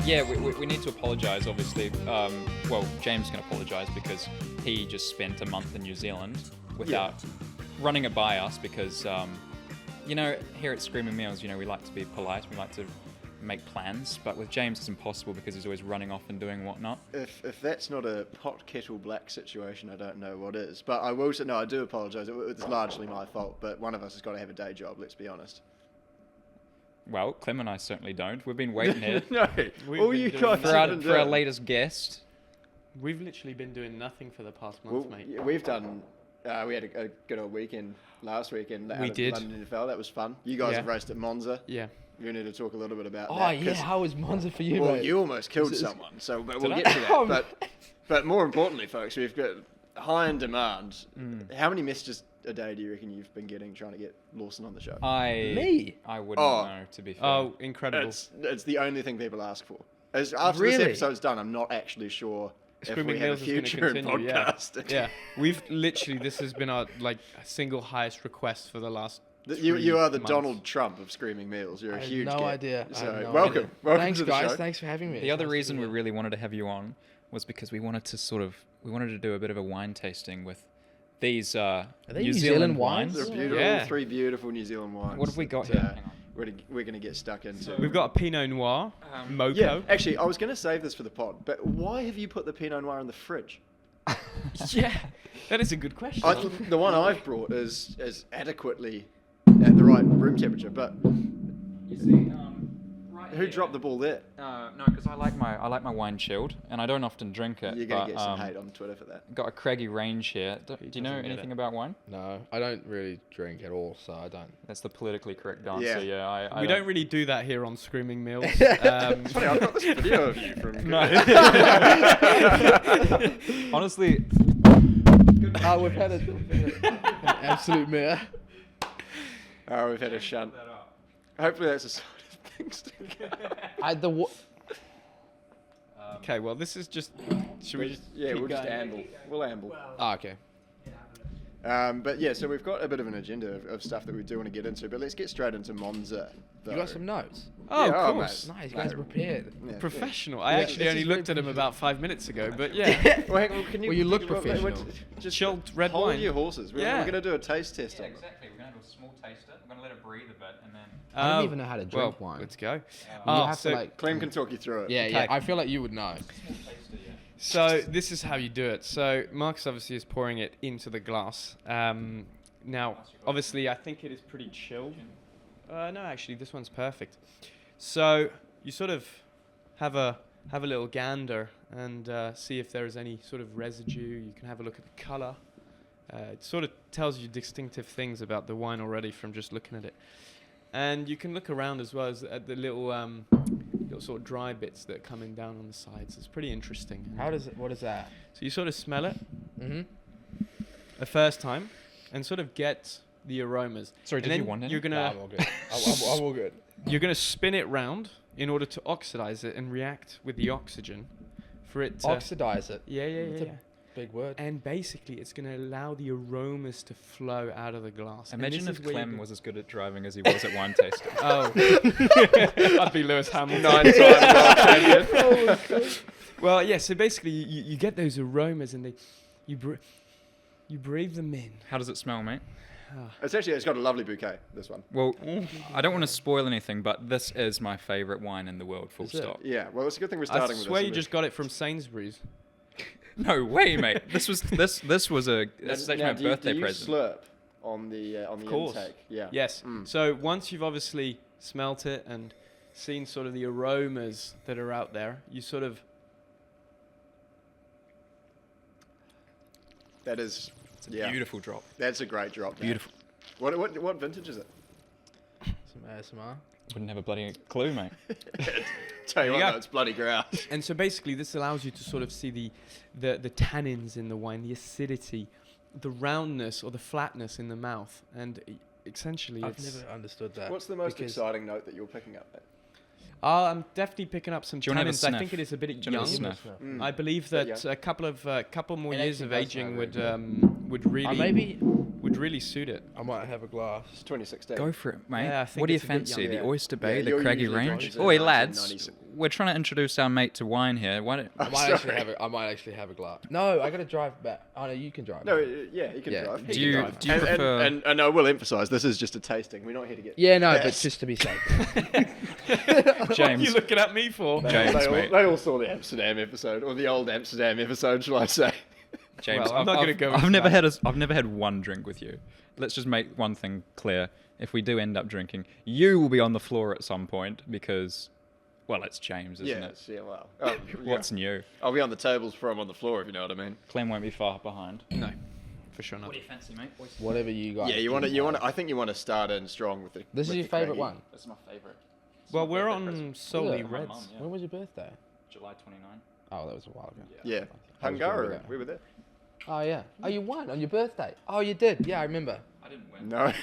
Yeah, we need to apologise, obviously. Well, James can apologise because he just spent a month in New Zealand without running it by us because, here at Screaming Meals, we like to be polite, we like to make plans, but with James it's impossible because he's always running off and doing whatnot. If that's not a pot kettle black situation, I don't know what is. But I will say, no, I do apologise. It's largely my fault, but one of us has got to have a day job, let's be honest. Well, Clem and I certainly don't. We've been waiting here No, all you guys for our latest guest. We've literally been doing nothing for the past month, mate. Yeah, we've done. We had a good old weekend last weekend. We did. London NFL. That was fun. You guys have raced at Monza. Yeah. You need to talk a little bit about that. Oh yeah, how was Monza for you, Well, mate? you almost killed someone, so but we'll get to that. But more importantly, folks, we've got high in demand. How many messages a day do you reckon you've been getting trying to get Lawson on the show? Me? I wouldn't know, to be fair. Oh, incredible. It's the only thing people ask for. After this episode's done, I'm not actually sure Screaming if we have Meals a is going to future in continue. podcasting. Yeah, we've literally, this has been our single highest request for the last. You are the 3 months. Donald Trump of Screaming Meals. You're a huge no get. idea. So no welcome. idea. Welcome Thanks, to the guys. show. Thanks for having me. The other reason we really wanted to have you on was because we wanted to do a bit of a wine tasting with these New Zealand wines. They're beautiful. Yeah. 3 beautiful New Zealand wines. What have we got here? Hang on. We're going to get stuck into. We've got a Pinot Noir, Moco. Yeah, actually, I was going to save this for the pod, but why have you put the Pinot Noir in the fridge? Yeah, that is a good question. The one I've brought is adequately at the right room temperature, but You see, right who dropped the ball there? No, because I like my wine chilled, and I don't often drink it. You're going but, to get some hate on Twitter for that. Got a craggy range here. Do you know doesn't get anything it. about wine? No, I don't really drink at all, so I don't. That's the politically correct answer. Yeah, I we don't really do that here on Screaming Meals. It's funny, I've got this video of you from. Honestly, Oh, we've had an absolute mare. Oh, we've had a shunt. Hopefully that's a sign of things to go. Okay, well, this is just. Should we just? Yeah, keep we'll just going? amble. We'll amble. Oh, okay. But yeah, so we've got a bit of an agenda of stuff that we do want to get into, but let's get straight into Monza. You got some notes? Oh, Yeah, of course. mate. Nice, you guys are prepared. Yeah, Professional. I Yeah, actually this only is looked very at him about 5 minutes ago, but yeah. Yeah. Well, hang on, can you, Well, you look wait, professional. Just Chilled red hold wine. your horses. We're Yeah. going to do a taste test on it. exactly. We're gonna do a small taster. We're gonna let it breathe a bit, and then. I don't even know how to drink well, wine. Let's go. You Oh, have to, so, like, Clem can talk you through it. yeah. Okay. I feel like you would know. Small taster, yeah. so this is how you do it. So Marcus obviously is pouring it into the glass. Now, obviously, I think it is pretty chilled. No, actually, this one's perfect. So you sort of have a little gander and see if there is any sort of residue. You can have a look at the color. It sort of tells you distinctive things about the wine already from just looking at it. And you can look around as well as at the little sort of dry bits that are coming down on the sides. It's pretty interesting. What is that? So you sort of smell it Mm-hmm. the first time and sort of get the aromas. Sorry, And did then you want any? You're gonna I'm all good. I'm all good. you're gonna spin it round in order to oxidize it and react with the oxygen for it to Oxidize it. Yeah. That's a big word. And basically, it's going to allow the aromas to flow out of the glass. And Imagine this if is where Clem you was as good at driving as he was at wine tasting. Oh, I'd be Lewis Hamilton. 9-time world champion. Well, yeah. So basically, you get those aromas, and you breathe them in. How does it smell, mate? It's got a lovely bouquet, this one. Well, I don't want to spoil anything, but this is my favourite wine in the world, full Is it? stop. Yeah, well, it's a good thing we're I starting with swear this. you just got it from Sainsbury's. No way, mate. This was this was a this is actually my do you birthday present. slurp on the course. intake? Yeah. Yes. Mm. So once you've obviously smelt it and seen sort of the aromas that are out there, you sort of That is. It's a beautiful drop. That's a great drop. man. Beautiful. What vintage is it? Some ASMR. Wouldn't have a bloody clue, mate. Tell you There what, you though, it's bloody grouse. And so basically this allows you to sort of see the tannins in the wine, the acidity, the roundness or the flatness in the mouth, and essentially I've it's... never understood that. What's the most because- exciting note that you're picking up there? I'm definitely picking up some Do you wanna have a tannins. I sniff? think it is a bit Do you wanna young. have a sniff? Mm. I believe Bit that young. a couple more It years actually of does smell aging very would really Maybe would really suit it. I might have a glass. It's 2016. Go for it, mate. Yeah, I think What do you it's a bit fancy? young. The Yeah. Oyster Bay, Yeah, the you're Craggy usually Range? drinking Oi, in lads. 1990s. we're trying to introduce our mate to wine here. Why don't... I might actually have a glass. No, I gotta drive back. Oh no, you can drive. No, yeah, you can drive. Do you prefer... And I will emphasise, this is just a tasting. We're not here to get... Yeah, no, but best. just to be safe. What are you James, looking at me for? James, mate. They all saw the Amsterdam episode, or the old Amsterdam episode, shall I say? James, Well, I'm not gonna go I've into never that. I've never had one drink with you. Let's just make one thing clear. If we do end up drinking, you will be on the floor at some point because, well, it's James, isn't it? Yeah, well. Oh, What's new? I'll be on the tables before I'm on the floor, if you know what I mean. Clem won't be far behind. No, for sure not. What do you fancy, mate? Whatever you guys. Yeah, you want to. I think you want to start in strong with the. This is with your the favourite Craigie. one. That's my favourite. Well, we're on solely Yeah. reds. Mum, yeah. When was your birthday? July 29. Oh, that was a while ago. Yeah, I was Hungary. there. We were there. Oh yeah. Oh, you won on your birthday. Oh, you did. Yeah, I remember. I didn't win. No.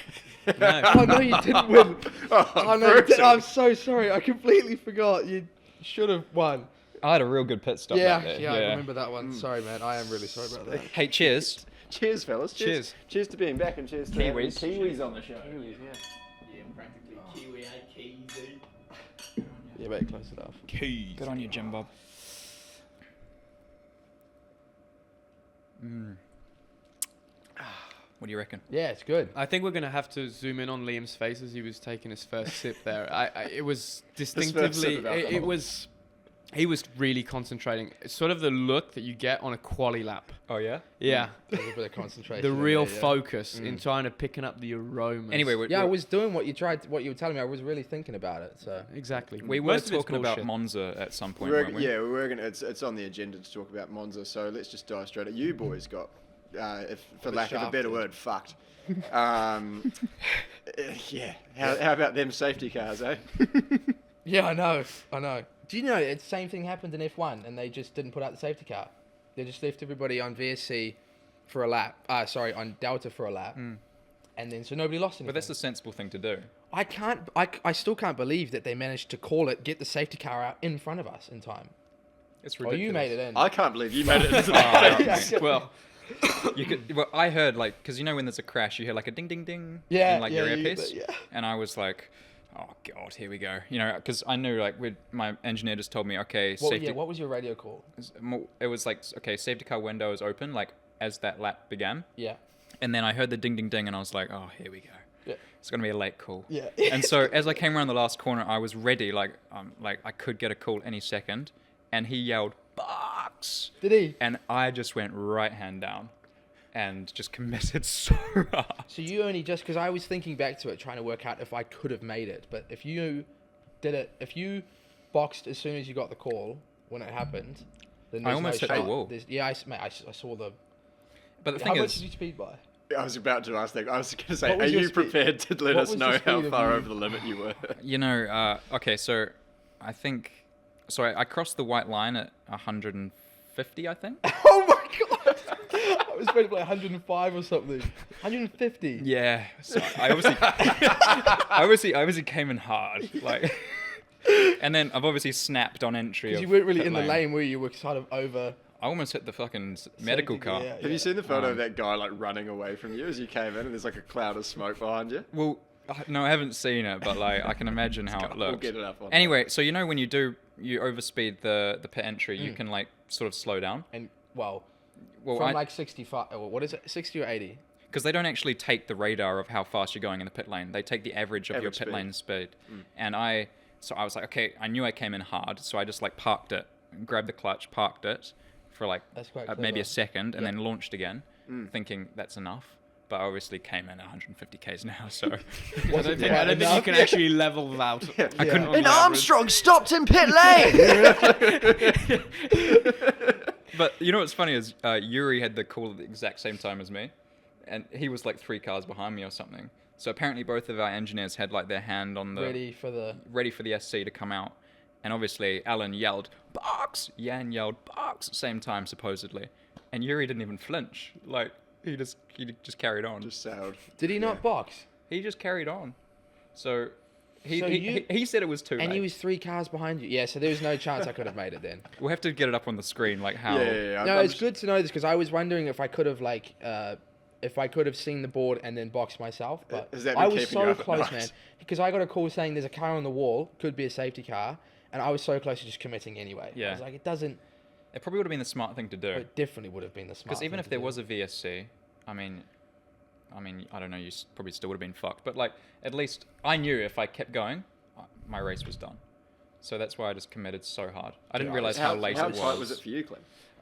Oh no, you didn't win. Oh no, you did. brutal. I'm so sorry. I completely forgot. You should have won. I had a real good pit stop Yeah, back there. yeah, I remember that one. Sorry, man. I am really sorry about that. Hey, cheers. Cheers, fellas. Cheers. Cheers to being back and cheers to Kiwis. Kiwis on the show. Yeah, practically Kiwi, Kiwi. Yeah, better close it off. Keys. Good on you, Jim Bob. What do you reckon? Yeah, it's good. I think we're gonna have to zoom in on Liam's face as he was taking his first sip there. It was first distinctively. sip of alcohol. He was really concentrating. It's sort of the look that you get on a quali lap. Oh, yeah? Yeah, There's a bit of concentration. the in real there, yeah. focus in trying to picking up the aromas. Anyway, Yeah, I was doing what you were telling me. I was really thinking about it. So exactly. we were Most of it's talking about bullshit. Monza at some point, We're, weren't we? yeah, we were gonna. It's on the agenda to talk about Monza. So let's just dive straight at you boys. Got, if for lack of a better shafted. word, fucked. Yeah. How about them safety cars, eh? yeah, I know. Do you know the same thing happened in F1 and they just didn't put out the safety car? They just left everybody on VSC for a lap. On Delta for a lap, and then so nobody lost anything. But that's the sensible thing to do. I still can't believe that they managed to call it, get the safety car out in front of us in time. It's Oh, ridiculous. you made it in. I can't believe you made it into Oh, that. yeah. Well, You could. Well, I heard because you know when there's a crash, you hear like a ding, ding, ding. Yeah, in, like yeah, your you get earpiece. that, yeah. And I was like, oh god, here we go. You know, because I knew like my engineer just told me, okay, safety. What was your radio call? It was like, okay, safety car window is open, like as that lap began. Yeah. And then I heard the ding, ding, ding, and I was like, oh, here we go. Yeah. It's gonna be a late call. Yeah. And so as I came around the last corner, I was ready, like I could get a call any second, and he yelled, "Box!" Did he? And I just went right hand down, and just committed so hard. So you only just because I was thinking back to it, trying to work out if I could have made it. But if you did it, if you boxed as soon as you got the call when it happened, then I there's almost no hit the shot. wall. Yeah, I saw the. But the How thing much is, did you speed by? I was about to ask that. I was going to say, What are was your you speed? prepared to let What us was know the how speed of far you? over the limit you were? you know, okay, so I think, so I crossed the white line at 150, I think. Oh my god! I was ready for like 105 or something. 150. Yeah, so I obviously came in hard, like, and then I've obviously snapped on entry. Because Of you weren't really pit in the lane where you were sort of over. I almost hit the fucking medical Safety, car. yeah. Have you seen the photo of that guy like running away from you as you came in, and there's like a cloud of smoke behind you? Well, no, I haven't seen it, but like I can imagine how it We'll looks. get it up on. Anyway, so you know when you overspeed the pit entry, you can like sort of slow down. And well, Well, from like 65. Or what is it? 60 or 80? because they don't actually take the radar of how fast you're going in the pit lane. They take the average of your Average pit speed. lane speed. And I was like, okay, I knew I came in hard, so I just like parked it, grabbed the clutch, parked it for like That's quite maybe clever. a second, and Yeah. then launched again, thinking that's enough. But I obviously came in at 150 k's an hour, so I don't think you enough? can actually level that out. I couldn't. And Armstrong stopped in pit lane. But you know what's funny is Yuri had the call at the exact same time as me, and he was like 3 cars behind me or something. So apparently both of our engineers had like their hand on the Ready for the. SC to come out, and obviously Alan yelled "box," Jan yelled "box" at the same time supposedly, and Yuri didn't even flinch. Like he just carried on. Just sailed. Did he not box? He just carried on. So he So he said it was too And late. he was 3 cars behind you. Yeah, so there was no chance I could have made it then. We'll have to get it up on the screen, like how. Yeah. No, it's good to know this because I was wondering if I could have like if I could have seen the board and then boxed myself, but Has that been I was keeping you so up at close, night? man. Because I got a call saying there's a car on the wall, could be a safety car, And I was so close to just committing anyway. Yeah. I was like, it doesn't... It probably would have been the smart thing to do. It definitely would have been the smart Because even thing if to there do. was a VSC, I mean, I don't know, you probably still would have been fucked. But like, at least I knew if I kept going, my race was done. So that's why I just committed so hard. I didn't realize how late how it tight was it for you, Clem?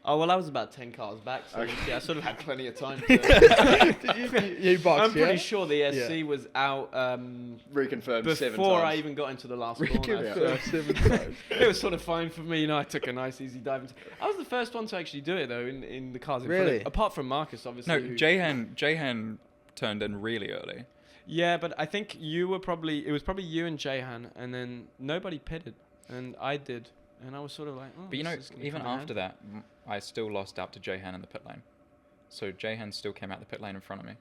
Oh, well, I was about 10 cars back, so yeah, I sort of had plenty of time. You boxed, I'm pretty yeah? sure the SC was out Reconfirmed 7 before I times. even got into the last corner. Reconfirmed So 7 times. it was sort of fine for me. I took a nice easy dive. I was the first one to actually do it though in the cars. In front Really? of, apart from Marcus, obviously. No, who- Jahan turned in really early. Yeah, but I think it was probably you and Jahan, and then nobody pitted, and I did, and I was sort of like, oh. But you this know, is gonna even come in after handy. that, I still lost out to Jahan in the pit lane. So Jahan still came out the pit lane in front of me,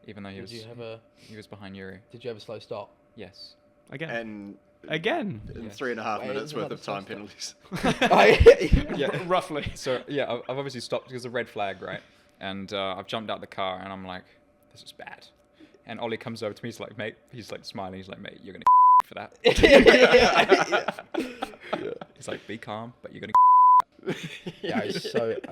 even though he was behind Yuri. Did you have a slow stop? Yes. again, And again. in Yes. 3.5 Wait, minutes isn't worth that of a time slow stop? penalties. Yeah, roughly. So yeah, I've obviously stopped because of red flag, right? And I've jumped out the car and I'm like, this is bad. And Ollie comes over to me, he's like, mate, he's like smiling, he's like, mate, you're gonna for that. He's like, be calm, but you're gonna. Yeah, I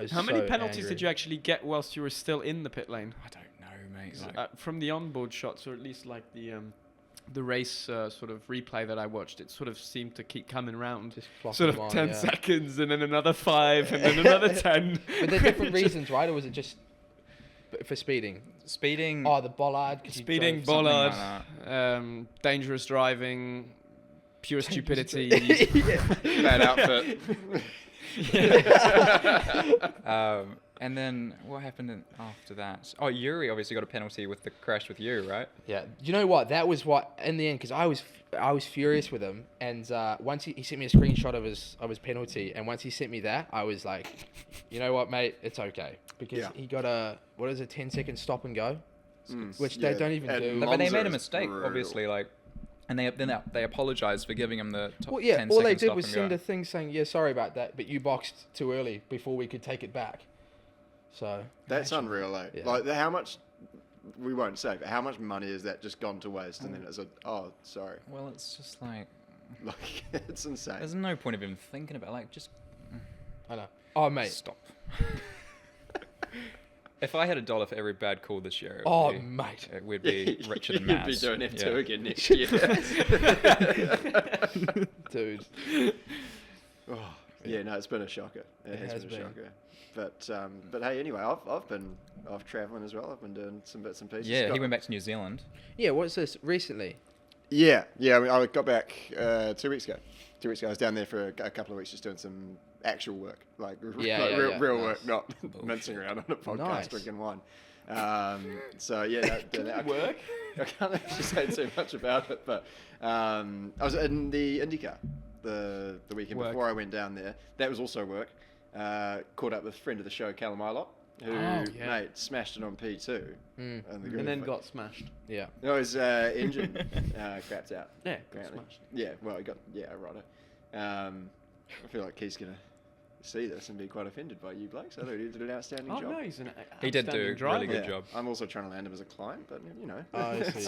was How many so penalties angry. did you actually get whilst you were still in the pit lane? I don't know, mate. Like, From the onboard shots, or at least like the race sort of replay that I watched, it sort of seemed to keep coming round. Just flopping Sort of them on, 10 yeah. seconds, and then another 5, and then another 10. But there's different reasons, right? Or was it just for speeding? speeding. Oh, the bollard. 'cause you Speeding, drove- bollard, like dangerous driving, pure stupidity. Bad outfit. And then what happened after that? Oh, Yuri obviously got a penalty with the crash with you, right? Yeah. You know what? That was what in the end, because I was furious with him, and once he sent me a screenshot of his penalty, and once he sent me that, I was like, you know what, mate, it's okay, because Yeah. he got a 10-second stop and go, which Yeah, they don't even and do. But they Monza made a is mistake, brutal. obviously, like, and they apologized for giving him the top Well, yeah, 10 all they second did stop was and send go. a thing saying, yeah, sorry about that, but you boxed too early before we could take it back. So That's unreal, eh? Yeah. Like, how much, we won't say, but how much money has that just gone to waste? And then it's sorry. Well, it's just like Like, it's insane. there's no point of even thinking about like just I know. Oh, mate. stop. If I had $1 for every bad call this year, Oh, mate. we'd be richer than You'd be Maz. doing F2 Yeah. again next year. Dude. Oh, yeah, no, it's been a shocker. It has been a been. shocker. But hey, anyway, I've been travelling as well. I've been doing some bits and pieces. Yeah, he Got- went back to New Zealand. Yeah, what's this? Recently? Yeah. I mean, I got back 2 weeks ago. 2 weeks ago, I was down there for a couple of weeks just doing some actual work, like, real work, not mincing around on a podcast Nice. drinking wine. So yeah, that Work? I can't actually say too much about it, but I was in the IndyCar the weekend Work. before I went down there. That was also work. Caught up with a friend of the show, Clement Novalak, who Oh, yeah. mate smashed it on P2. Mm. And then got smashed. Yeah. No, his engine crapped out. Yeah, got apparently. smashed. Yeah, well, he got right. I feel like he's gonna see this and be quite offended by you, Blake. So I thought he did an outstanding Oh job. no, he's an He did do outstanding a driver. really good job. I'm also trying to land him as a client, but you know. Oh, I see.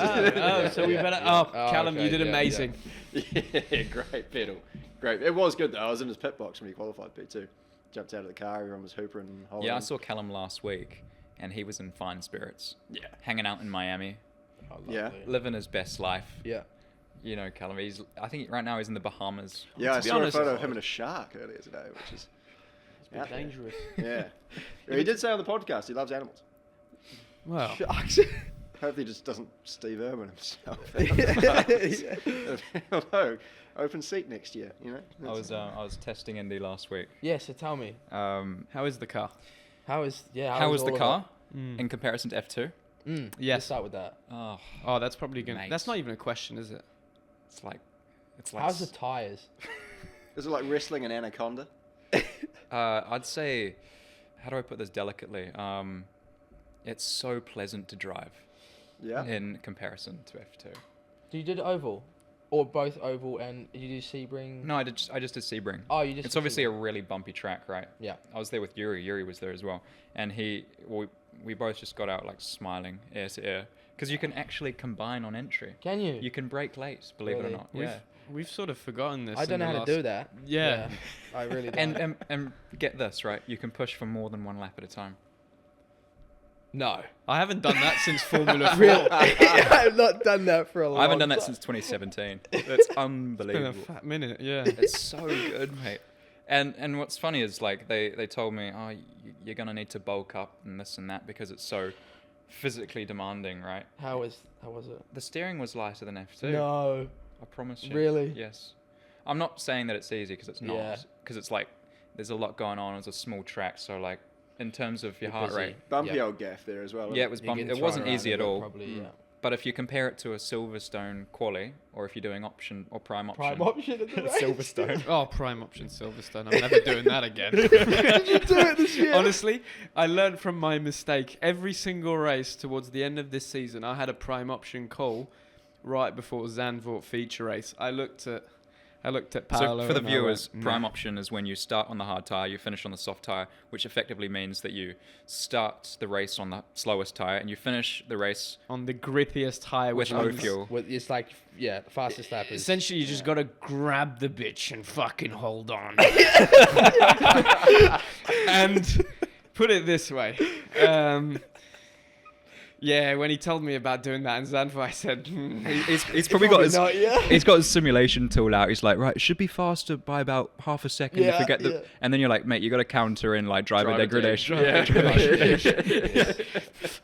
So we better. Oh, Callum, okay, you did yeah, amazing. Yeah, great pedal. Great. It was good though. I was in his pit box when he qualified P2. Jumped out of the car. Everyone was hoopering and hollering. Yeah, I saw Callum last week, and he was in fine spirits. Yeah. Hanging out in Miami, Oh, Yeah. lovely. living his best life. Yeah. You know, Callum. I think right now he's in the Bahamas. Yeah, I To be saw honest, a photo of him and a shark earlier today, which is It's a bit out there. dangerous. Yeah. He did say on the podcast he loves animals. Well, Sharks. Hopefully, he just doesn't Steve Irwin himself. Yeah. Although, open seat next year, you know. I was testing Indy last week. Yeah, so tell me, how is the car? how was How all was the of car Mm. in comparison to F2? Yes. Yes. Let's start with that. Oh, Oh, that's probably gonna. Mate. That's not even a question, is it? it's like How's the tires? Is it like wrestling an anaconda? I'd say, how do I put this delicately? It's so pleasant to drive Yeah. in comparison to F2. You did oval, or both oval, and you do Sebring? No, I just did Sebring. Oh, you just. It's did obviously a Sebring. really bumpy track, right? Yeah. I was there with Yuri. Yuri was there as well, and we both just got out like smiling ear to ear because you can actually combine on entry. Can you? You can brake late, believe it or Really? not. We've, Yeah. We've sort of forgotten this. I don't know how to do that. Yeah. I really don't. And get this, right? You can push for more than one lap at a time. No. I haven't done that since Formula 4. Really? I've not done that for a long time. I haven't done that since 2017. That's Been unbelievable. a fat minute, yeah. It's so good, mate. And what's funny is like they told me, oh, you're gonna need to bulk up and this and that because it's so physically demanding, right? How was it? The steering was lighter than F2. No. I promise you. Really? Yes. I'm not saying that it's easy because it's not. Yeah. Because it's like there's a lot going on. It's a small track, so like in terms of your heart busy. rate. Bumpy Yeah. old gaff there as well. Yeah, it was You're bumpy. getting It wasn't thrown easy around at a bit, all. Probably, yeah. But if you compare it to a Silverstone quali, or if you're doing option or prime option, Prime option at the race. Silverstone. Oh, prime option Silverstone. I'm never doing that again. Did you do it this year? Honestly, I learned from my mistake. Every single race towards the end of this season, I had a prime option call right before Zandvoort feature race. I looked at Paolo. So for the and I viewers, went, prime "Nah." option is when you start on the hard tire, you finish on the soft tire, which effectively means that you start the race on the slowest tire and you finish the race On the grippiest tire, with which low means fuel. It's like, yeah, the fastest lap is. essentially you just got to grab the bitch and fucking hold on. And put it this way. Yeah, when he told me about doing that in Zandvoort, I said, He's probably got his not, yeah. he's got his simulation tool out. He's like, right, it should be faster by about half a second if Yeah, we get the. yeah. And then you're like, mate, you got to counter in like driver degradation. Yeah.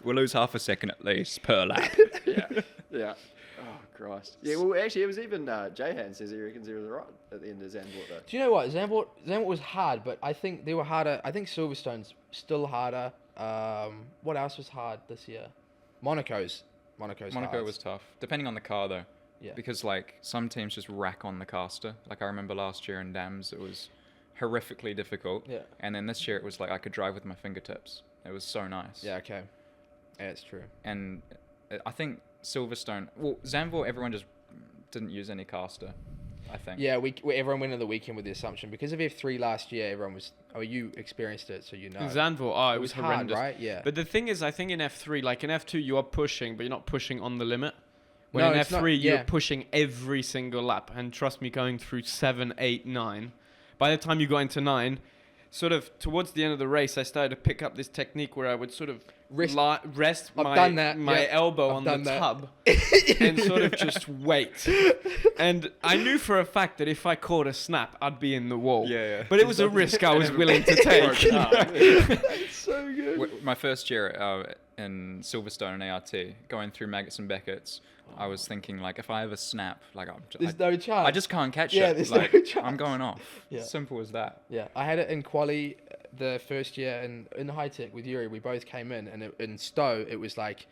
We'll lose half a second at least per lap. Yeah. Oh, Christ. Yeah, well, actually, it was even Jahan says he reckons he was right at the end of Zandvoort, though. Do you know what? Zandvoort was hard, but I think they were harder. I think Silverstone's still harder. What else was hard this year? Monaco's Monaco hard. was tough, depending on the car though. Yeah. Because like some teams just rack on the caster. Like I remember last year in Dams, it was horrifically difficult. Yeah. And then this year it was like I could drive with my fingertips. It was so nice. Yeah, okay. Yeah, it's true. And I think Silverstone, well, Zandvoort, everyone just didn't use any caster, I think. Yeah, everyone went into the weekend with the assumption because of F3 last year. Everyone was. Oh, you experienced it, so you know. in Zandvoort, it was hard, horrendous. right? Yeah. But the thing is, I think in F3, like in F2, you are pushing, but you're not pushing on the limit. When No, in it's not- F3, you're yeah. pushing every single lap. And trust me, going through 7, 8, 9, by the time you got into 9, sort of towards the end of the race, I started to pick up this technique where I would sort of Rest- rest I've my, done that, my yeah. elbow I've on the done that. tub and sort of just wait. And I knew for a fact that if I caught a snap, I'd be in the wall. Yeah. But it was a risk I was willing to take. That's so good. My first year in Silverstone and ART, going through Maggots and Beckett's, I was thinking like if I ever snap, like There's no chance. I just can't catch Yeah, it. there's Like, no chance. I'm going off. Yeah. Simple as that. Yeah, I had it in quali the first year in high tech with Yuri. We both came in, and in Stowe, it was like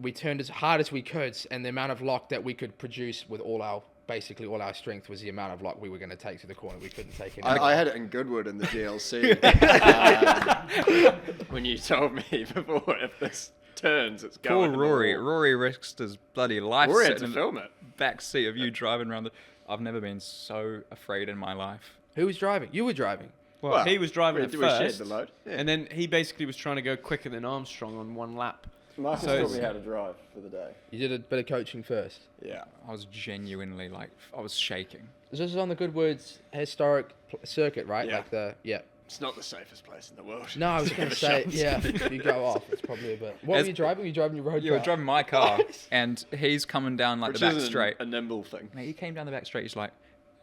we turned as hard as we could, and the amount of lock that we could produce with basically all our strength was the amount of lock we were going to take to the corner. We couldn't take it. I had it in Goodwood in the GLC. When you told me before, if this turns, it's Poor going. to the Rory. wall. Rory risked his bloody life Rory had sitting to in film it. the back seat of you driving around the... I've never been so afraid in my life. Who was driving? You were driving. Well, he was driving it we shared first. the load. Yeah. And then he basically was trying to go quicker than Armstrong on one lap. Marcus So taught it's- me how to drive for the day. You did a bit of coaching first. Yeah. I was genuinely like... I was shaking. This is on the Goodwood's historic circuit, right? Yeah. Yeah. It's not the safest place in the world. No, I was going to say, yeah, if you go off, it's probably a bit. What As- were you driving? Were you driving your road You were car? driving my car, and he's coming down like Which the back isn't straight. a nimble thing. Mate, he came down the back straight. He's like,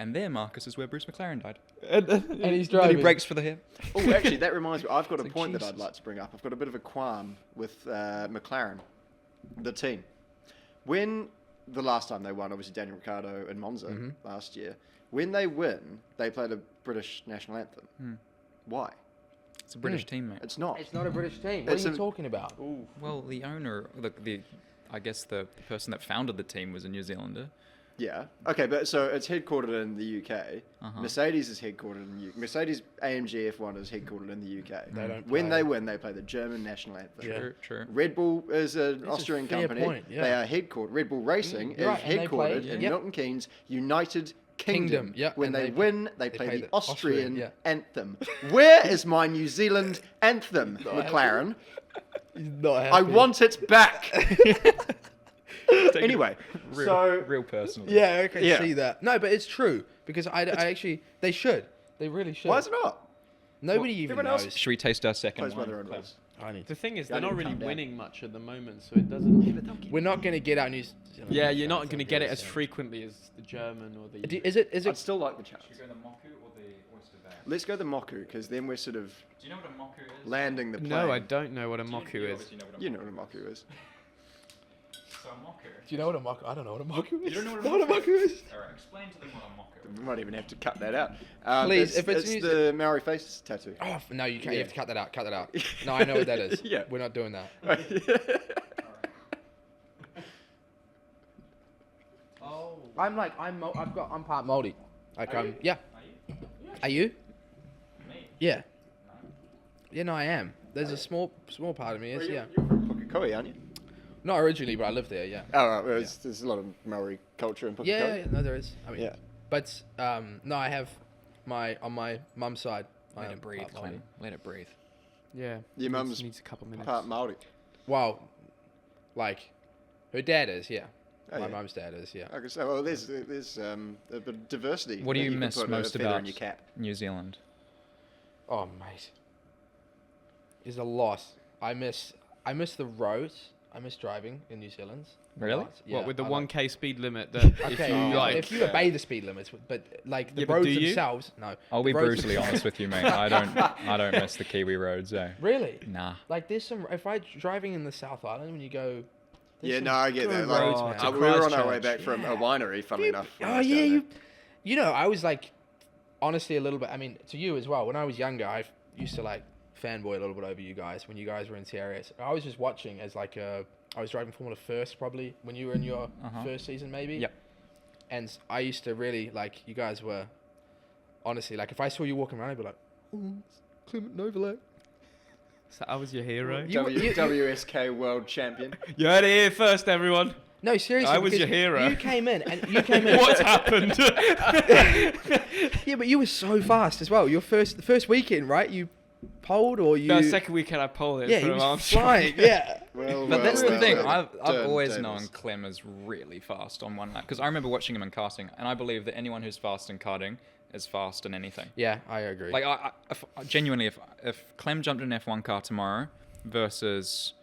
and there, Marcus, is where Bruce McLaren died. And he's Then driving. he brakes for the hip. Oh, actually, that reminds me. I've got a like, point that I'd Jesus. like to bring up. I've got a bit of a qualm with McLaren, the team. When the last time they won, obviously Daniel Ricciardo and Monza last year, when they win, they play the British national anthem. Why? It's a British team, mate. It's not. It's not a British team. What It's are you a- talking about? Well, the owner, I guess the person that founded the team was a New Zealander. Yeah. Okay, but so it's headquartered in the UK. Uh-huh. Mercedes is headquartered in the UK. Mercedes AMG F1 is headquartered in the UK. They don't When play. they win, they play the German national anthem. Yeah. True. Red Bull is an That's a Austrian fair company. point, yeah. They are headquartered. Red Bull Racing is you're right, and they play- headquartered in yep. Milton Keynes, United Kingdom. yeah, When and they they- win, they they play play the the Austrian Austrian, yeah. anthem. Where is my New Zealand anthem, McLaren? He's not happy. I want it back. Anyway, real, so real personal. Yeah, I can Yeah. see that. No, but it's true because I actually they should. They really should. why is it not? Nobody even everyone else- knows. Should we taste our second Plays by wine? their own rules. I need The thing is, Yeah, they're not calm really down. winning much at the moment, so it doesn't. We're not going to get our New Zealand. Yeah, you're not fans going to on get it board, as so. frequently as the German or the. Is it? I'd still like the chance. Should we go the moku or the oyster bay? Let's go the Moku because then we're sort of Do you know what a moku is? landing the plane. No, I don't know what a Do you- moku you is. obviously know what a You know moku what a Moku is. So a moku. Do you know what a mock? I don't know what a mock is. You don't know what Know a what a mock is? All right, explain to them what a moku is. We might even have to cut that out. Please, if it's it's music- the Maori face tattoo. Oh no, you can't. You Yeah. have to cut that out. Cut that out. No, I know what that is. Yeah. We're not doing that. Oh. I'm part Māori. Like Are you? yeah. Are you? Are you? Me? Yeah. No. Yeah, no, I am. There's a small part of me is, yeah. You're from Pukekohe, aren't you? Not originally, but I lived there, yeah. Oh, right. Well, there's a lot of Maori culture in Pukekohe. Yeah, no, there is. I mean, Yeah. but no, I have on my mum's side. I Let am it breathe, part Māori. Clem. Let it breathe. Yeah. Your mum's needs a couple minutes. Part Maori. Well, like her dad is, yeah. Oh, My yeah. mum's dad is, yeah. Okay, so well, there's a bit of diversity. What do that you can miss put a most feather about in your cap? New Zealand? Oh, mate, is a lot. I miss the roads. I miss driving in New Zealand. Really? Lots. Yeah, What with the I 1K speed limit? That Okay, if you like, if you obey the speed limits, but like the Yeah, but roads do you? themselves, no. I'll be The roads brutally themselves- honest with you, mate. I don't miss the Kiwi roads, eh? Really? Nah. Like there's some. If I driving in the South Island when you go. there's Yeah, some no, I get good that. Like, roads, Oh, man. to we were on our way Christchurch. back from a Yeah. winery, funnily enough. when I Oh was yeah, down you. there. You know, I was like, honestly, a little bit. I mean, to you as well. When I was younger, I used to like fanboy a little bit over you guys when you guys were in TRS. I was just watching as like I was driving Formula First probably when you were in your first season maybe. Yep. And I used to really like you guys were. Honestly, like if I saw you walking around, I'd be like, "Oh, it's Clement Novalak." so I was your hero. WSK World Champion. You heard it here first, everyone. No, seriously. I was because your hero. You came in and you came in. What's happened? Yeah, but you were so fast as well. The first weekend, right? You poled or you? No, second weekend I pulled it Yeah, he from was Armstrong. flying. Yeah. Well, But that's the well, thing. well, I've turn always tables. known Clem is really fast on one lap because I remember watching him in karting, and I believe that anyone who's fast in karting is fast in anything. Yeah, I agree. Like, genuinely, if Clem jumped in an F1 car tomorrow versus,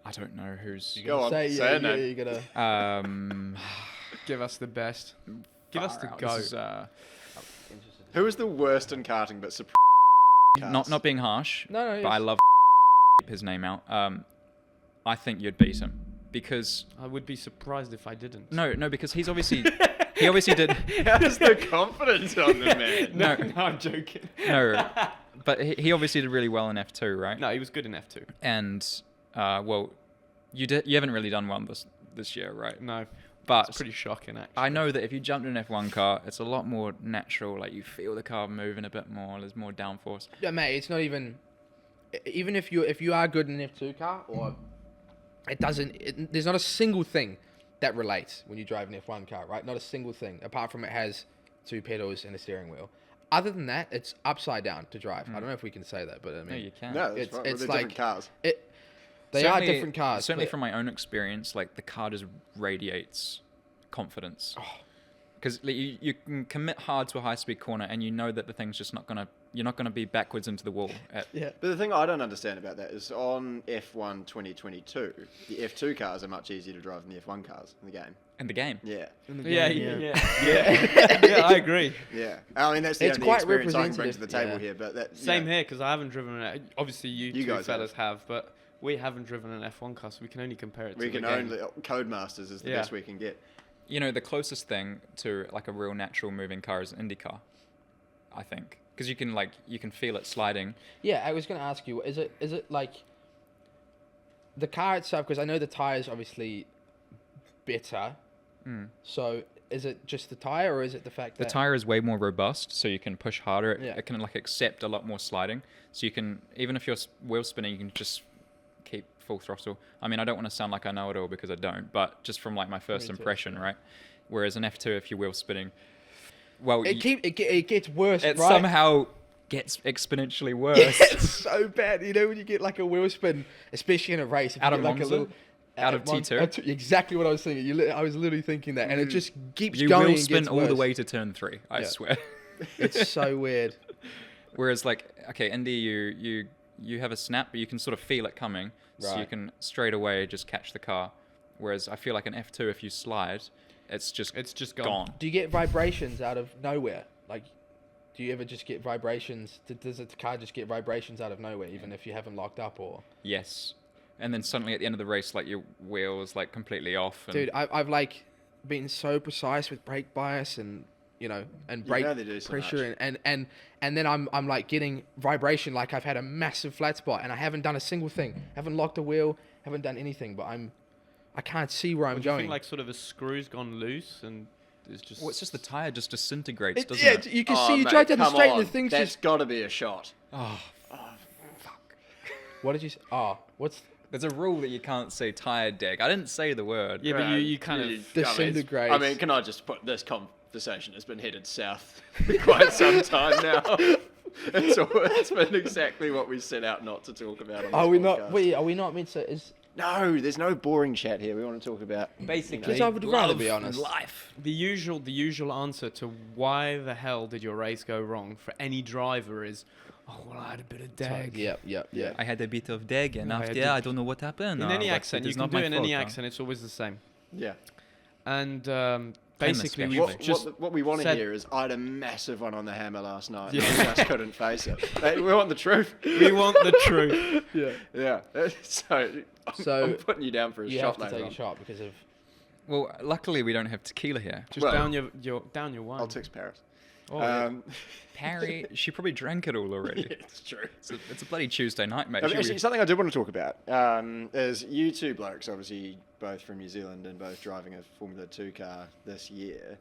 I don't know who's, Go on, say yeah, it, mate. you're gonna. Give us the best. Give us the far out. go. This is, Who is the worst in karting but surprised? not being harsh, No, no. but I yes. love his name out. I think you'd beat him because I would be surprised if I didn't. no, because he obviously did. How's the confidence on the man? No, I'm joking. no, but he obviously did really well in F2, right? No, he was good in F2. And well, you haven't really done well this year, right? No, But it's pretty shocking actually. I know that if you jumped in an F1 car, it's a lot more natural. Like you feel the car moving a bit more. There's more downforce. Yeah, mate. It's not even. Even if you are good in an F2 car, or it doesn't. There's not a single thing that relates when you drive an F1 car, right? Not a single thing, apart from it has 2 pedals and a steering wheel. Other than that, it's upside down to drive. I don't know if we can say that, but I mean, No, you can. No, It's- right. it's They're like- different cars. they are different cars. Certainly, but- from my own experience, like the car just radiates confidence. Because you can commit hard to a high-speed corner, and you know that the thing's just you're not gonna be backwards into the wall. Yeah. But the thing I don't understand about that is on F1 2022, the F2 cars are much easier to drive than the F1 cars in the game. In the game. Yeah. Yeah. Yeah, I agree. Yeah. I mean, that's the It's only quite experience I can bring to the representative, table yeah. here. But that Same yeah. here because I haven't driven it. Obviously, you two guys fellas have, but we haven't driven an F1 car, so we can only compare it We to can the game. only Codemasters is the Yeah. best we can get. You know, the closest thing to like a real natural moving car is an Indy car, I think, because you can feel it sliding. Yeah, I was going to ask you, is it like the car itself? Because I know the tires obviously better. So is it just the tire, or is it the fact The that tire is way more robust, so you can push harder. Yeah. It can like accept a lot more sliding. So you can, even if you're wheel spinning, you can just keep full throttle. I mean, I don't want to sound like I know it all because I don't, but just from like my first Me too. impression, right? Whereas an F2, if you're wheel spinning, well, it gets worse? it right? somehow gets exponentially worse. Yeah, it's so bad. You know when you get like a wheel spin, especially in a race, if Out you of get like Monza? Out of T2? Exactly what I was thinking. I was literally thinking that, and it just keeps You going. will and spin gets all the worse. way to turn 3, I Yeah. swear. It's so weird. Whereas, like, okay, Indy, you have a snap, but you can sort of feel it coming, so you Right. can straight away just catch the car. Whereas I feel like an F2, if you slide, it's just gone. Do you get vibrations out of nowhere? Like, do you ever just get vibrations? Does the car just get vibrations out of nowhere, even if you haven't locked up? Or Yes. And then suddenly at the end of the race, like, your wheel is, like, completely off. And dude, I've like been so precise with brake bias and and brake they do so pressure and then I'm like getting vibration, like I've had a massive flat spot and I haven't done a single thing, haven't locked a wheel, haven't done anything, but I can't see where I'm Do you going. think like sort of a screw's gone loose and it's just... Well, it's just the tyre just disintegrates, doesn't yeah, it? you can Oh, see you mate, drive down the come straight and on. the thing's That's just. got to be a shot. Oh, What did you say? Oh, what's there's a rule that you can't say tyre deg. I didn't say the word. Yeah, but you kind of... disintegrates? I mean, can I just put this conversation has been headed south for quite some time now. It's been exactly what we set out not to talk about on this Are we podcast. not? Wait, are we not meant to? No, there's no boring chat here. We want to talk about Basically, Because I would rather be love honest. and life. The usual answer to why the hell did your race go wrong for any driver is, oh, well, I had a bit of dag. Yeah. I had a bit of deg, and I had after the- I don't know what happened. In any but accent, it you is can not do my it in any fault, huh? accent. It's always the same. yeah. And basically, especially. we've just What we want to said- hear is I had a massive one on the hammer last night. Yeah. And I just couldn't face it. Hey, we want the truth. we want the truth. Yeah. So I'm putting you down for a You shot have to later take on. a shot because of. Well, luckily we don't have tequila here. Just Well, down your wine. I'll text Paris. Oh, yeah. Parry, she probably drank it all already. Yeah, it's true. It's a bloody Tuesday night, mate. Should Actually, we- something I did want to talk about is you two blokes, obviously both from New Zealand and both driving a Formula 2 car this year,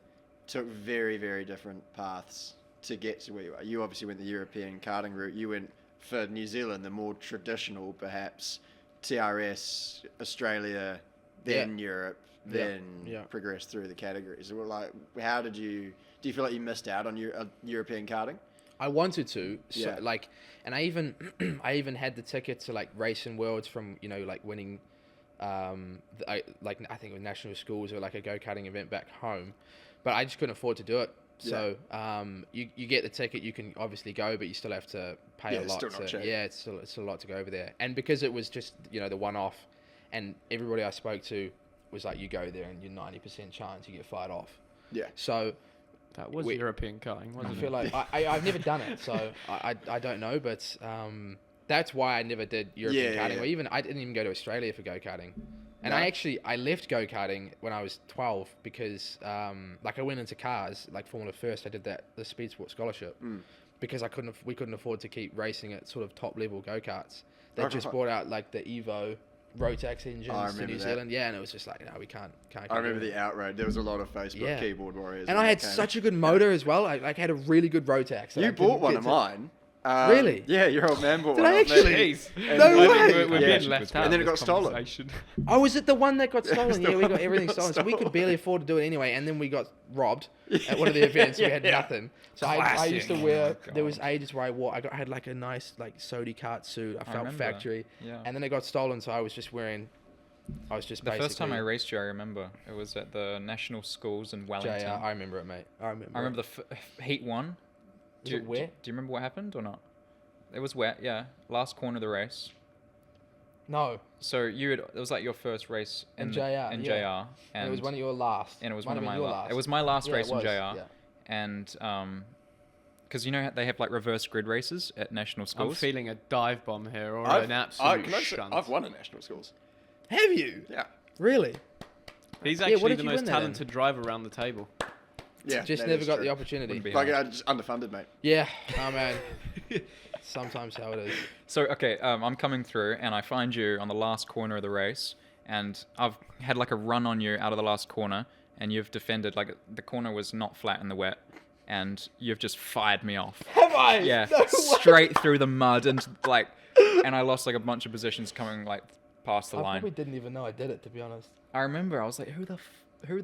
took very, very different paths to get to where you are. You obviously went the European karting route. You went, for New Zealand, the more traditional, perhaps, TRS, Australia, then Europe, then progressed through the categories. So, like, how did you... Do you feel like you missed out on European karting? I wanted to, so, Yeah. like, and I even had the ticket to like race in worlds from like winning, I think with national schools or like a go karting event back home, but I just couldn't afford to do it. So you get the ticket, you can obviously go, but you still have to pay a it's lot. still not cheap. Yeah, it's still a lot to go over there, and because it was just the one off, and everybody I spoke to was like, you go there and you're 90% chance you get fired off. Yeah. So. That was European karting, wasn't I it? feel like I've never done it, so I don't know, but that's why I never did European karting. Or even I didn't even go to Australia for go karting, and I left go karting when I was 12 because I went into cars like Formula First. I did the Speed Sport Scholarship because we couldn't afford to keep racing at sort of top level go karts. They just brought out like the Evo Rotax engines to New Zealand, and it was just like, no, we can't. I remember the outrage. There was a lot of Facebook keyboard warriors. And when I had that came. such a good motor as well. I had a really good Rotax. You bought one of mine. Really? Yeah, your old man bought Did one. I off me. actually? And No I way! think We're yeah. being left out. And then of it this got stolen. conversation. Oh, was it the one that got stolen? the Yeah, we one got that everything got stolen. So we could stolen. barely afford to do it anyway. And then we got robbed at one of the events. We had nothing. So I used to Classic. wear. Oh my There was God. ages where I had like a nice like Sodi kart suit. I felt remember. factory. Yeah. And then it got stolen. So I was just The first time I raced you, I remember it was at the national schools in Wellington. I remember it, mate. I remember. the heat one. Was it wet? Do you remember what happened or not? It was wet, yeah. Last corner of the race. No. So it was like your first race In in JR, In yeah. JR, And it was one of your last. and it was Might one of have my been your last. It was my last Yeah, it race in was, JR, yeah. and because they have like reverse grid races at national I'm schools. feeling a dive bomb here or an absolute shunt. I've won at national schools. Have you? Yeah. Really? He's Yeah, what actually did the you most win there then? talented driver around the table. Yeah. Just that never is got true. the opportunity. Wouldn't be Like, hard. I just underfunded, mate. Yeah. Oh man. Sometimes how it is. So okay, I'm coming through and I find you on the last corner of the race, and I've had like a run on you out of the last corner, and you've defended like the corner was not flat in the wet, and you've just fired me off. Have I? Yeah, No way. straight through the mud and and I lost like a bunch of positions coming like past the I line. probably didn't even know I did it, to be honest. I remember I was like, who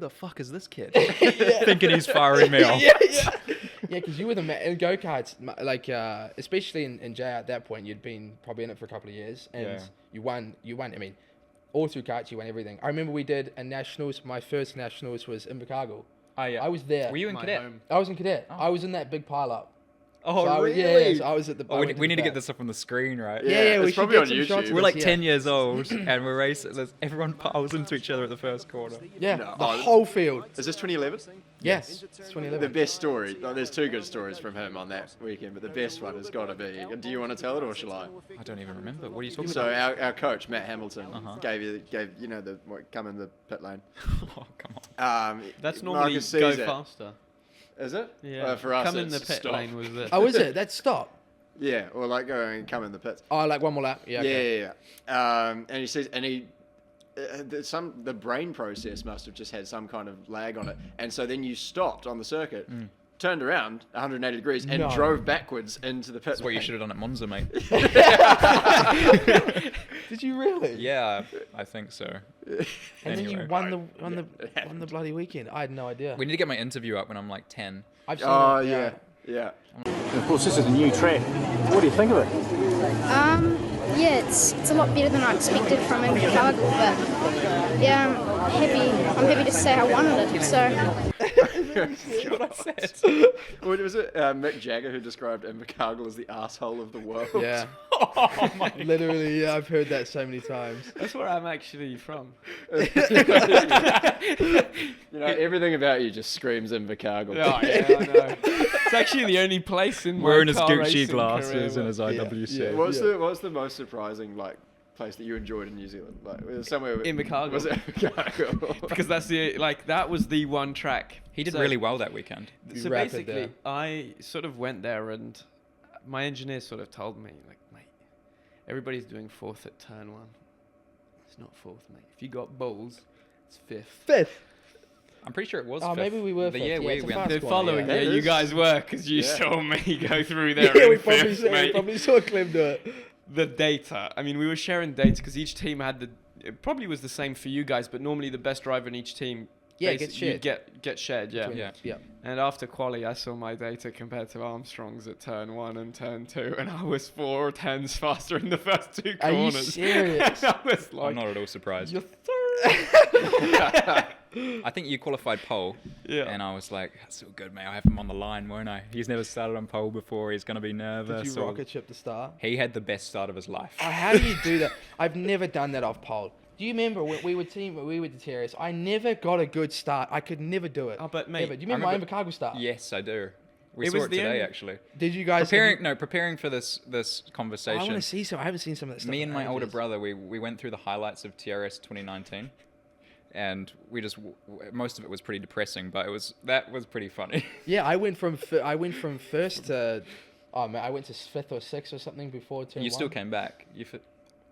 the fuck is this kid? Thinking he's firing me off. Yeah, because you were the man in go karts, like especially in JR at that point, you'd been probably in it for a couple of years, and Yeah. you won. I mean, all through Kachi won everything. I remember we did a nationals. My first nationals was in Invercargill. Oh, yeah. I was there. Were you in My cadet? home. I was in cadet. I was in that big pile up. Oh, So really? so I was at the. Oh, I we, went to we the need to get back. this up on the screen, right? Yeah, we it's should probably get on some YouTube. shots of We're this, like yeah. 10 years old, and we're racing. Everyone piles into each other at the first corner. Yeah, No, the oh, whole field. Is this 2011? Yes, it's The 2011. best story. Oh, there's two good stories from him on that weekend, but the best one has got to be. Do you want to tell it or shall I? I don't even remember. What are you talking So about? our coach Matt Hamilton Uh-huh. gave you know the come in the pit lane. Oh, come on. That's normally Marcus go sees it. faster. Is it? Yeah. For us, Come in it's the pit stop. lane was the. Oh, is it? That's stop. Yeah, or like go and come in the pits. Oh, like one more lap. Yeah. Okay. Yeah. And he says, and he. The brain process must have just had some kind of lag on it, and so then you stopped on the circuit, turned around 180 degrees, and No. drove backwards into the pit. That's what you should have done at Monza, mate. Did you really? Yeah, I think so. And then you Anyway. won the bloody weekend. I had no idea. We need to get my interview up when I'm like 10. I've seen Oh it, yeah, yeah. Of course, this is a new track. What do you think of it? Yeah, it's a lot better than I expected from Invercargill, but yeah, I'm happy to say I wanted it. So What I said. What was it? Mick Jagger who described Invercargill as the asshole of the world. Yeah. Oh my Literally, yeah, I've heard that so many times. That's where I'm actually from. You know, everything about you just screams Invercargill. Oh, yeah, I know. It's actually the only place in my Wearing his car Gucci racing glasses career and where- his IWC. Yeah. What's the most surprising place that you enjoyed in New Zealand? Like was it somewhere Invercargill. Was it Invercargill? Because that's that was the one track. He did So- really well that weekend. So Rapid basically, there. I sort of went there and my engineer sort of told me, like, mate, everybody's doing fourth at turn one. It's not fourth, mate. If you got balls, it's fifth. Fifth. I'm pretty sure it was Oh, fifth. maybe we were The fifth. year Yeah, we it's a went. fast The one, following yeah. year, That you is- guys were, because you Yeah. saw me go through there Yeah, in we probably, fifth, we mate. probably saw Clem do it. The data. I mean, we were sharing data because each team had the. It probably was the same for you guys, but normally the best driver in each team. Yeah, it gets basi- you shared. Get shared, yeah. Between Yeah. us, yeah. And after quali, I saw my data compared to Armstrong's at turn one and turn two, and I was 4 tenths faster in the first two Are you corners. serious? And I was like, I'm not at all surprised. "You're third." I think you qualified pole, Yeah. and I was like, that's so good, mate. I'll have him on the line, won't I? He's never started on pole before. He's going to be nervous. Did you or- rocket ship the start? He had the best start of his life. Oh, how do you do that? I've never done that off pole. Do you remember when we were the TRS? I never got a good start. I could never do it. Oh, but mate, Never. Do you remember my remember- Invercargill start? Yes, I do. We It saw was it the today, only- actually. Did you guys? Preparing for this I want conversation. to see some. I haven't seen some of that stuff. Me in and my older ages. brother, we went through the highlights of TRS 2019, and we just most of it was pretty depressing, but that was pretty funny. Yeah, I went from first to. Oh man, I went to fifth or sixth or something before turn You still one. came back. I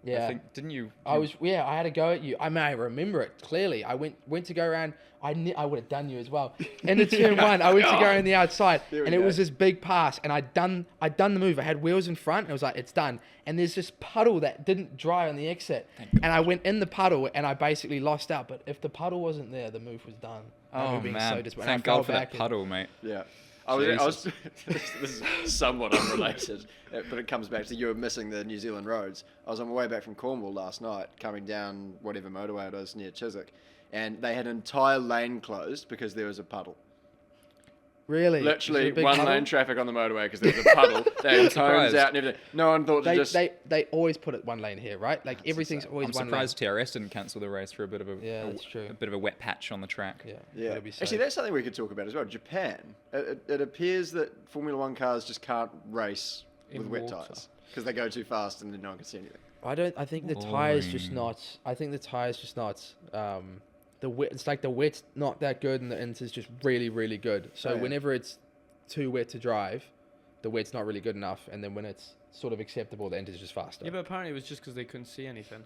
Yeah. think, didn't you? I had to go at you. I mean, I remember it clearly. I went to go around. I would have done you as well. In the turn one, I went to go around the outside, There we and it was go. this big pass, and I'd done the move. I had wheels in front, and it was like, it's done. And there's this puddle that didn't dry on the exit, and I went in the puddle, and I basically lost out. But if the puddle wasn't there, the move was done. I remember Oh being man! so disappointed. Thank I fell God for that back and- puddle, mate. Yeah. I was this is somewhat unrelated, but it comes back to you were missing the New Zealand roads. I was on my way back from Cornwall last night, coming down whatever motorway it is near Chiswick, and they had an entire lane closed because there was a puddle. Really? Literally Was it a big one puddle? lane traffic on the motorway because there was a puddle. They had surprised. tones out and everything. No one thought to They always put it one lane here, right? Like everything's always I'm one surprised TRS didn't cancel the race for a bit of Yeah, that's true. a bit of a wet patch on the track. lane. Yeah. Yeah. Gotta be Actually, safe. that's something we could talk about as well. Japan. It appears that Formula One cars just can't race In with wet water. tires because they go too fast and then no one can see anything. I think the tire's just Boring. not. I think the tire's just not. The wet. It's like the wet's not that good, and the int is just really, really good. So Oh, yeah. whenever it's too wet to drive, the wet's not really good enough, and then when it's sort of acceptable, the int is just faster. Yeah, but apparently it was just because they couldn't see anything.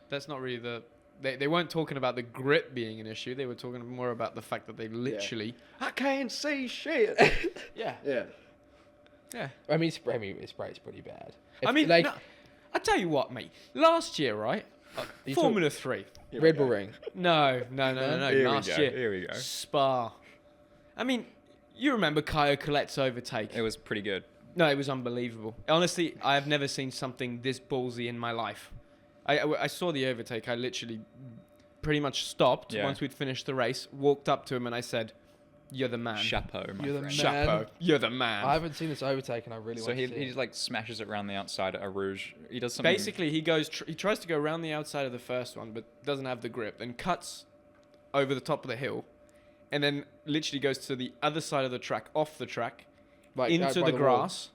That's not really the. They weren't talking about the grip being an issue. They were talking more about the fact that they literally. I can't see shit. Yeah. Yeah. Yeah. I mean, spray's pretty bad. I If, mean, like no, I tell you what, mate. Last year, right? You Formula 3. Here we Red Bull go. Ring. No. Here we Last go, year. here we go. Spa. I mean, you remember Kaio Collette's overtake. It was pretty good. No, it was unbelievable. Honestly, I have never seen something this ballsy in my life. I saw the overtake. I literally pretty much stopped once we'd finished the race, walked up to him and I said, "You're the man." Chapeau, my You're the friend. man. Chapeau. You're the man. I haven't seen this overtake, and I really So want he to see just it. like smashes it around the outside at a Rouge. He does something. Basically, he tries to go around the outside of the first one, but doesn't have the grip, then cuts over the top of the hill, and then literally goes to the other side of the track, off the track, Like, into by the wall. grass.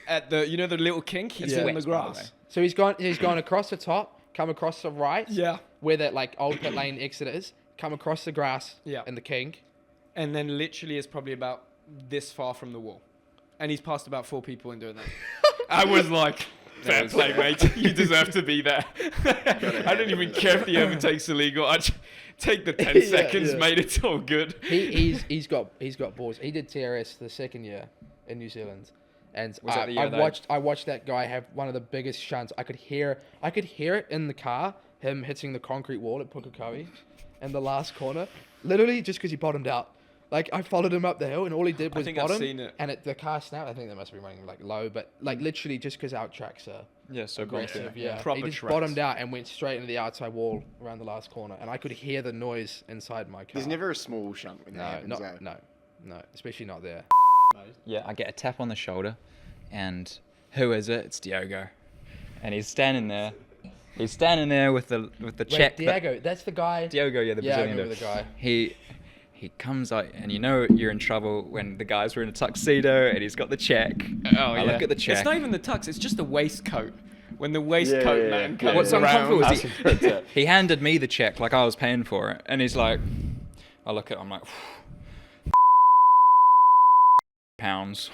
At the the little kink, he's Yeah. in the Wet, by the way. grass. So he's gone across the top, come across the right, Yeah. where that like old pit lane exit is, come across the grass, Yeah. in the kink. And then literally is probably about this far from the wall. And he's passed about 4 people in doing that. I was like, fair play, mate. You deserve to be there. I don't even care if the overtake's illegal. I just take the 10 Yeah, seconds, yeah. mate. It's all good. He's got balls. He did TRS the second year in New Zealand, and Was that the year I watched that guy have one of the biggest shunts. I could hear it in the car, him hitting the concrete wall at Pukekohe in the last corner, literally just because he bottomed out. Like, I followed him up the hill, and all he did was think I've bottom, seen it. and the car snapped. I think they must be running like low, but like literally just because our tracks are Yeah, so aggressive. Yeah, Proper he just tracks. bottomed out and went straight into the outside wall around the last corner, and I could hear the noise inside my car. There's never a small shunt when that no, happens. no, especially not there. Yeah, I get a tap on the shoulder, and who is it? It's Diogo, and he's standing there. He's standing there with the check. Wait, Diego, that's the guy. Diogo, yeah, the Yeah, I Brazilian. remember dude. the guy. He comes out, and you know you're in trouble when the guys were in a tuxedo, and he's got the check. Oh, I look at the check. It's not even the tux, it's just the waistcoat. When the waistcoat man comes What's around. uncomfortable is he handed me the check like I was paying for it, and he's like, I look at it, I'm like, £,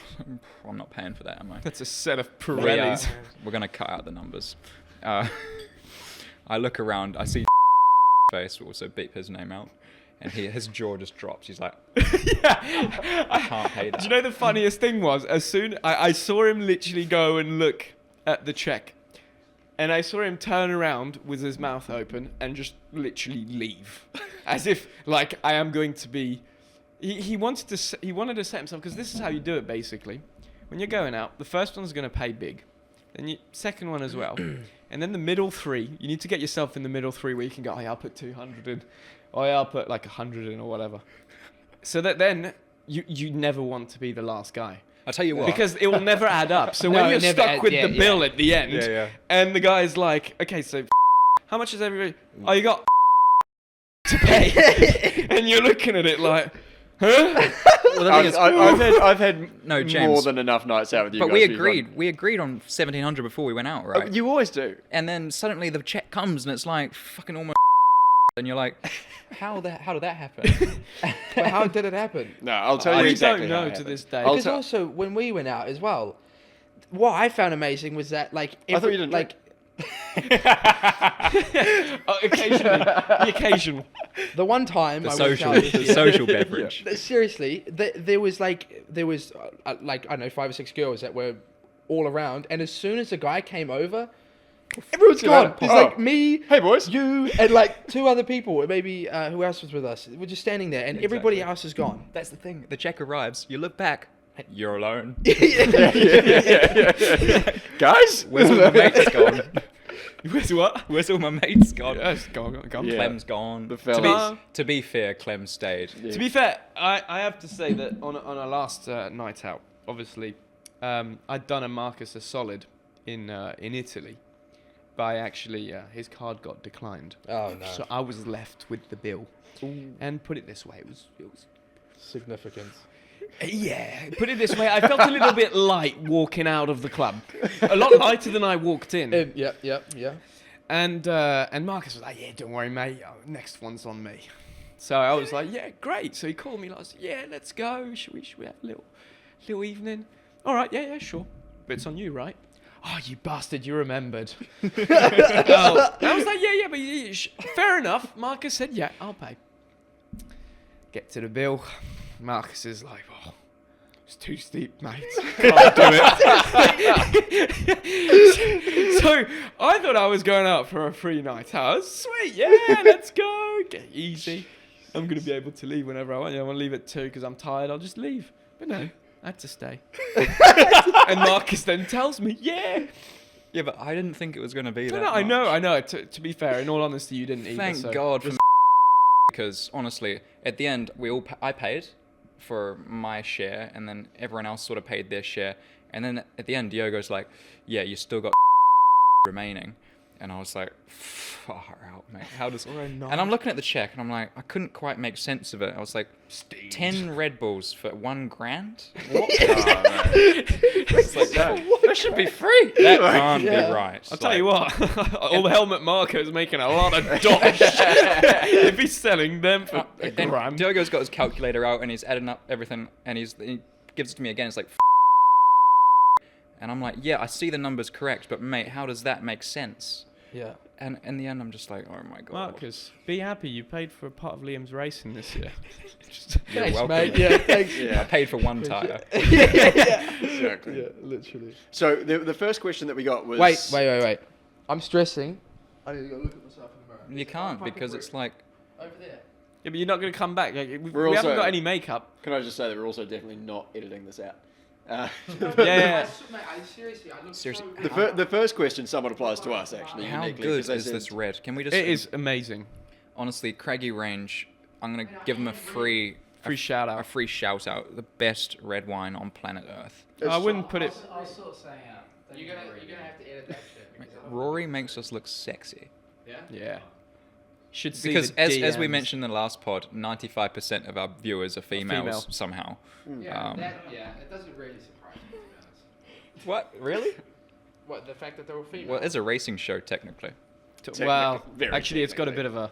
I'm not paying for that, am I? That's a set of We, Pirellis. we're gonna cut out the numbers. I look around, I see face, also beep his name out, and his jaw just drops. He's like, I can't pay that. Do you know the funniest thing was, as soon I saw him literally go and look at the check, and I saw him turn around with his mouth open and just literally leave, as if like I am going to be. He wanted to set himself, because this is how you do it basically. When you're going out, the first one's going to pay big, then you second one as well, and then the middle 3. You need to get yourself in the middle 3 where you can go, oh yeah, I'll put 200 in, oh yeah, I'll put like 100 in or whatever, so that then you never want to be the last guy. I'll tell you what. Because it will never add up. So No, when it you're never stuck adds- with yeah, the yeah. bill at the end, Yeah. and the guy's like, okay, so how much is everybody? Oh, you got to pay. And you're looking at it like, huh? Well, the thing is, I've had No, more James. than enough nights out with you but guys. we where you've agreed. gone, We agreed on 1,700 before we went out, right? You always do. And then suddenly the check comes, and it's like fucking almost. And you're like, how did that happen? But how did it happen? No, I'll tell I you exactly don't how know it to happened. this day. Because also when we went out as well, what I found amazing was that like I thought you didn't like Occasionally, the occasional. the one time the I went social, out this the year- social beverage. Seriously, there was like I don't know 5 or 6 girls that were all around, and as soon as the guy came over, everyone's You're gone. like, There's oh. like me, Hey, boys. you, and like 2 other people. Maybe who else was with us? We're just standing there, and everybody Exactly. else is gone. That's the thing. The check arrives. You look back. You're alone. Guys? Where's all my mates gone? Where's what? Where's all my mates gone? Yes, go on. Yeah. Clem's gone. The To fellas. to be fair, Clem stayed. To be fair, I have to say that on our last night out, obviously, I'd done a Marcus a solid in Italy, by actually his card got declined. Oh no, So I was left with the bill. And put it this way, it was significant. yeah. Put it this way, I felt a little bit light walking out of the club, a lot lighter than I walked in. Yeah. And Marcus was like, yeah, don't worry, mate. Next one's on me. So I was like, yeah, great. So he called me like, yeah, let's go. Should we have a little evening? All right, yeah, sure. But it's on you, right? Oh, you bastard, you remembered. I was like, yeah, but fair enough. Marcus said, yeah, I'll pay. Get to the bill. Marcus is like, oh, it's too steep, mate. Can't do it. So I thought I was going out for a free night out. Sweet, yeah, let's go. Get easy. I'm going to be able to leave whenever I want. I want to leave at 2 because I'm tired. I'll just leave. But no, I had to stay. And Marcus then tells me, yeah, Yeah, but I didn't think it was going to be that No, I much. know. To be fair, in all honesty, you didn't either. Thank so God for because honestly, at the end, I paid for my share, and then everyone else sort of paid their share. And then at the end, Diogo's like, "Yeah, you still got remaining," and I was like, "Far out, mate. How does?" And I'm looking at the check, and I'm like, I couldn't quite make sense of it. I was like, 10 Red Bulls for $1,000? What? It's like that should be free. That can't be right. I'll tell you what, old Helmut Marko's making a lot of dosh if he's selling them for a And grand. Diogo's got his calculator out, and he's adding up everything, and he gives it to me again. It's like, and I'm like, yeah, I see the numbers correct, but mate, how does that make sense? Yeah. And in the end, I'm just like, oh my god. Marcus, be happy. You paid for a part of Liam's racing this year. You're Thanks, welcome, mate. mate. Yeah, thanks. I paid for one tire. Exactly. Yeah, literally. So the first question that we got was... Wait. I'm stressing. I need to go look at myself in the mirror. You can't because it's like, Over there. Yeah, but you're not going to come back. Like, we We're haven't also- got any makeup. Can I just say that we're also definitely not editing this out? Yeah. Mate, seriously, I look Seriously. The first question somewhat applies to us, actually. how uniquely, good 'cause they is said- this red? Can we just? It is amazing. Honestly, Craigie Range. I'm gonna give them a free Shout out. A free shout out. The best red wine on planet Earth. I wouldn't put it. I'll sort of say You're gonna have to edit that shit. Rory makes us look sexy. Yeah. Should see Because the as we DMs. mentioned in the last pod, 95% of our viewers are females female. somehow. Yeah, Um, it doesn't really surprise me, to be honest. What? Really? What, the fact that they were female? Well, it's a racing show technically. Well, very actually, it's got a bit of a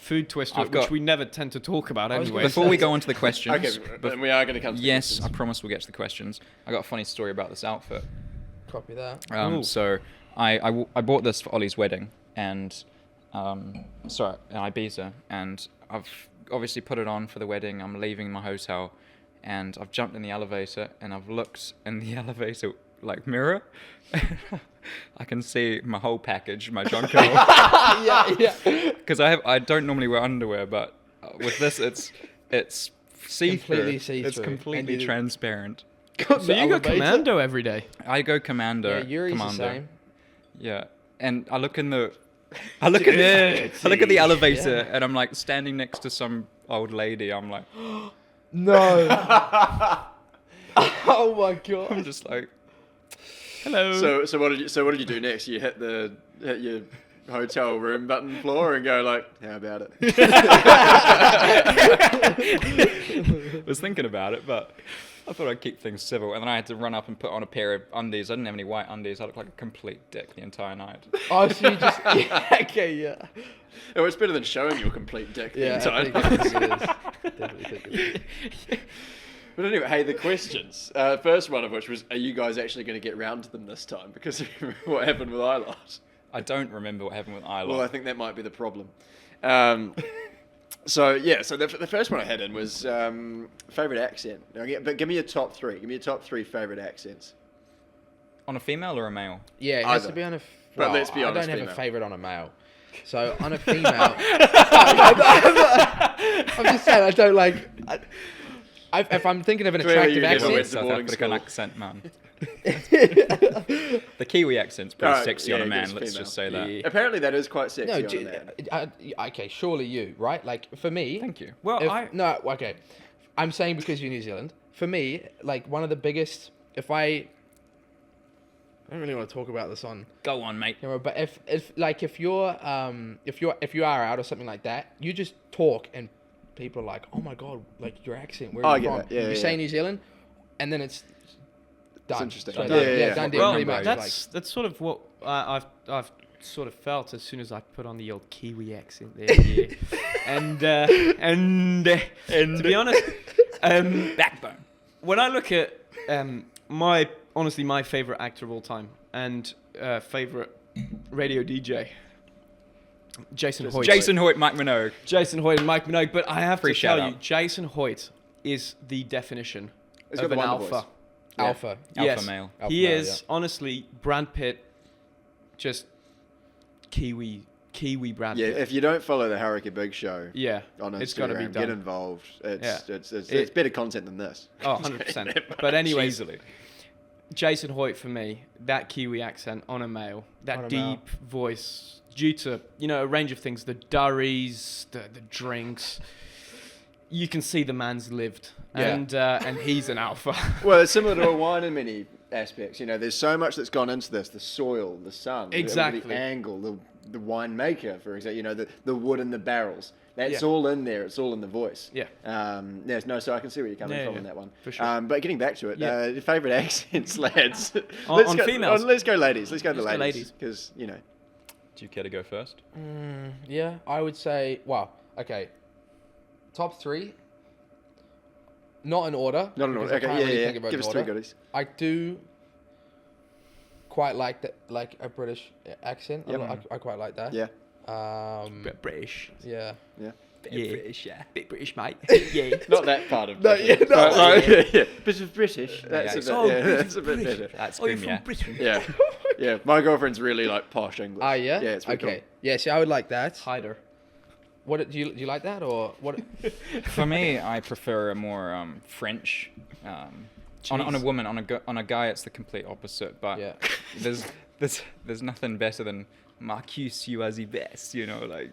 food twist to I've it, which got- we never tend to talk about was anyway. gonna Before we go on to the questions, Okay, and we are going to come to the yes, I questions. promise we'll get to the questions. I got a funny story about this outfit. Copy that. Ooh. So I bought this for Ollie's wedding, and sorry, in Ibiza, and I've obviously put it on for the wedding. I'm leaving my hotel, and I've jumped in the elevator, and I've looked in the elevator like mirror. I can see my whole package, my Jonko, yeah. because I don't normally wear underwear, but with this it's see-through. Completely see-through. It's completely And you- transparent. So you go commando every day. I go commando. Yeah, Yuri's the commando. same. Yeah, and I look at the elevator, and I'm like standing next to some old lady. I'm like, No. Oh my god. I'm just like, Hello. So what did you do next? You hit your hotel room button floor and go like, how about it? was thinking about it, but I thought I'd keep things civil. And then I had to run up and put on a pair of undies. I didn't have any white undies. I looked like a complete dick the entire night. Oh, so you just... Yeah, okay, yeah. Oh, it's better than showing your complete dick the Yeah, entire I think night. it is. Definitely think it is. But anyway, hey, the questions. First one of which was, are you guys actually going to get round to them this time? Because what happened with Eilert? I don't remember what happened with Isla. Well, I think that might be the problem. So the first one I had in was favourite accent. But give me your top three. Give me your top three favourite accents. On a female or a male? Yeah, it has Either. to be on a... But Well, let's be honest, I don't have female. a favourite on a male. So, on a female... I'm just saying, I don't like... if I'm thinking of an Clearly attractive you never accent... went to South boarding African school. accent, man. The Kiwi accent's pretty Alright, sexy yeah, on a it man, is let's female. just say that. Yeah. Apparently that is quite sexy No, on a man. okay, surely you, right? Like, for me... Thank you. Well, No, okay. I'm saying because you're New Zealand. For me, like, one of the biggest... I don't really want to talk about this on Go on, mate. camera, but if you are out or something like that, you just talk and people are like, oh my god, like your accent, where Oh, are I you get from? that. Yeah, you yeah, say yeah. New Zealand, and then it's done. interesting. Straight Yeah, up. yeah, yeah. Done deal, Well, pretty much. that's sort of what I've sort of felt as soon as I put on the old Kiwi accent there. Yeah. and to be honest, Backbone. when I look at my favourite actor of all time and favourite radio DJ, Jason Hoyt. Jason Hoyt, Mike Minogue. Jason Hoyt and Mike Minogue, but I have Free to tell shout you, out. Jason Hoyt is the definition He's of got the an wonder alpha. voice. Alpha. Alpha Yes, male. Alpha he male, is honestly Brad Pitt, just Kiwi Brad Yeah, Pitt. if you don't follow the Harrika Big Show Yeah, on Instagram, it's got to be get done. involved. It's Yeah. it's better content than this. Oh, 100%. But anyways, Easily. Jason Hoyt for me, that Kiwi accent on a male, that On a deep male. voice, due to, a range of things, the durries, the drinks. You can see the man's lived, Yeah. and he's an alpha. Well, it's similar to a wine in many aspects. There's so much that's gone into this: the soil, the sun, Exactly. the angle, the winemaker, for example. The wood in the barrels. That's Yeah. all in there. It's all in the voice. Yeah. So I can see where you're coming Yeah, from yeah, on that one. for sure. But getting back to it, Yeah. your favourite accents, lads. On females? Let's go ladies. Let's go to Let's go ladies. ladies. Because, Do you care to go first? Yeah, I would say. Well, okay. Top 3. Not in order. Not an because order. I Okay, can't really think yeah. about Give an us 3 order. goodies. I do quite like that, like a British accent. Yep. I quite like that. Yeah. Bit British. Yeah. Yeah. Yeah. British, yeah. Bit British, mate. Yeah. Not that part of No, British. yeah, no, But, like- yeah. Bit of British. That's, it's a, bit, all yeah, British, that's a bit better. That's Oh, you're grim, from yeah. Britain. Yeah. Yeah. My girlfriend's really like posh English. Ah, yeah. Yeah, it's pretty okay. cool. Yeah, see, I would like that. Hider. What do you like that or what? For me, I prefer a more French. On a woman, on a guy, it's the complete opposite. But Yeah. there's nothing better than Marcus, you are the best. Like.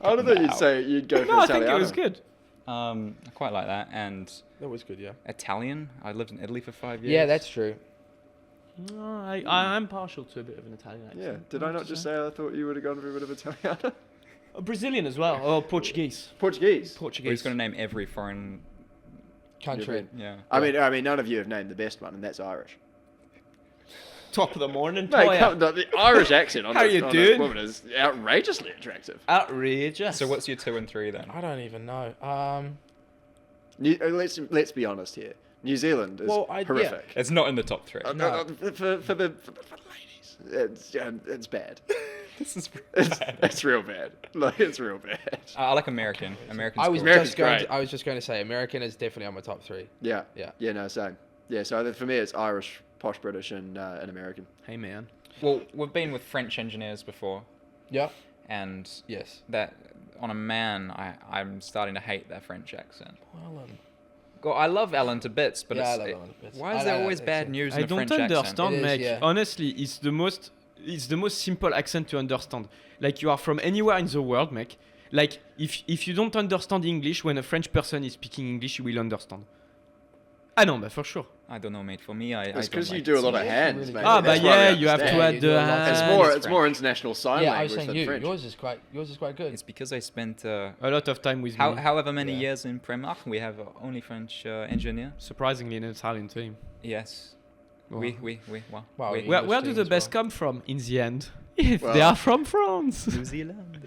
I don't think you'd go for No, I think it Italiano. was good. I quite like that. And That was good. Yeah. Italian. I lived in Italy for 5 years. Yeah, that's true. No, I'm partial to a bit of an Italian accent. Yeah. Did I not just say I thought you would have gone for a bit of Italiano? Brazilian as well, or Portuguese. Portuguese. Well, Portuguese. he's going to name every foreign. Country. Yeah. I mean, none of you have named the best one, and that's Irish. Top of the morning, Mate, Toya. the Irish accent on, How you on doing? a woman is outrageously attractive. Outrageous. So what's your 2 and 3 then? I don't even know. Let's be honest here. New Zealand is Well, yeah. horrific. It's not in the top 3. No. For the ladies, it's bad. This is. It's real bad. Like it's real bad. I like American. American's I was cool. American's just going. great. I was just going to say American is definitely on my top 3. Yeah. Yeah. Yeah. No, same. Yeah. So for me, it's Irish, posh British, and American. Hey man. Well, we've been with French engineers before, Yeah. and Yes. that on a man, I'm starting to hate that French accent. Well, Well, I love Alan to bits, but Yeah, I it's, love Alan to bits. why I is there like always that bad accent. news in I a don't French understand, It is, mate. yeah. Honestly, it's the most simple accent to understand. Like you are from anywhere in the world, mate. Like if you don't understand English, when a French person is speaking English, you will understand. Ah no, but for sure. I don't know, mate. For me, It's don't because you like do it a lot so of much. hands, really mate. good. Ah, That's but why we yeah, you have understand. to Yeah, add you do the a lot. hands. It's more international sign yeah, I was language saying than you. French. Yours is quite good. It's because I spent A lot of time with me. however many Yeah. years in Primark. We have only French engineer. Surprisingly, an Italian team. Yes. Wow. Wow. Wow, We- you- Where English do team the as best well. come from in the end? If they Well- are from France. New Zealand.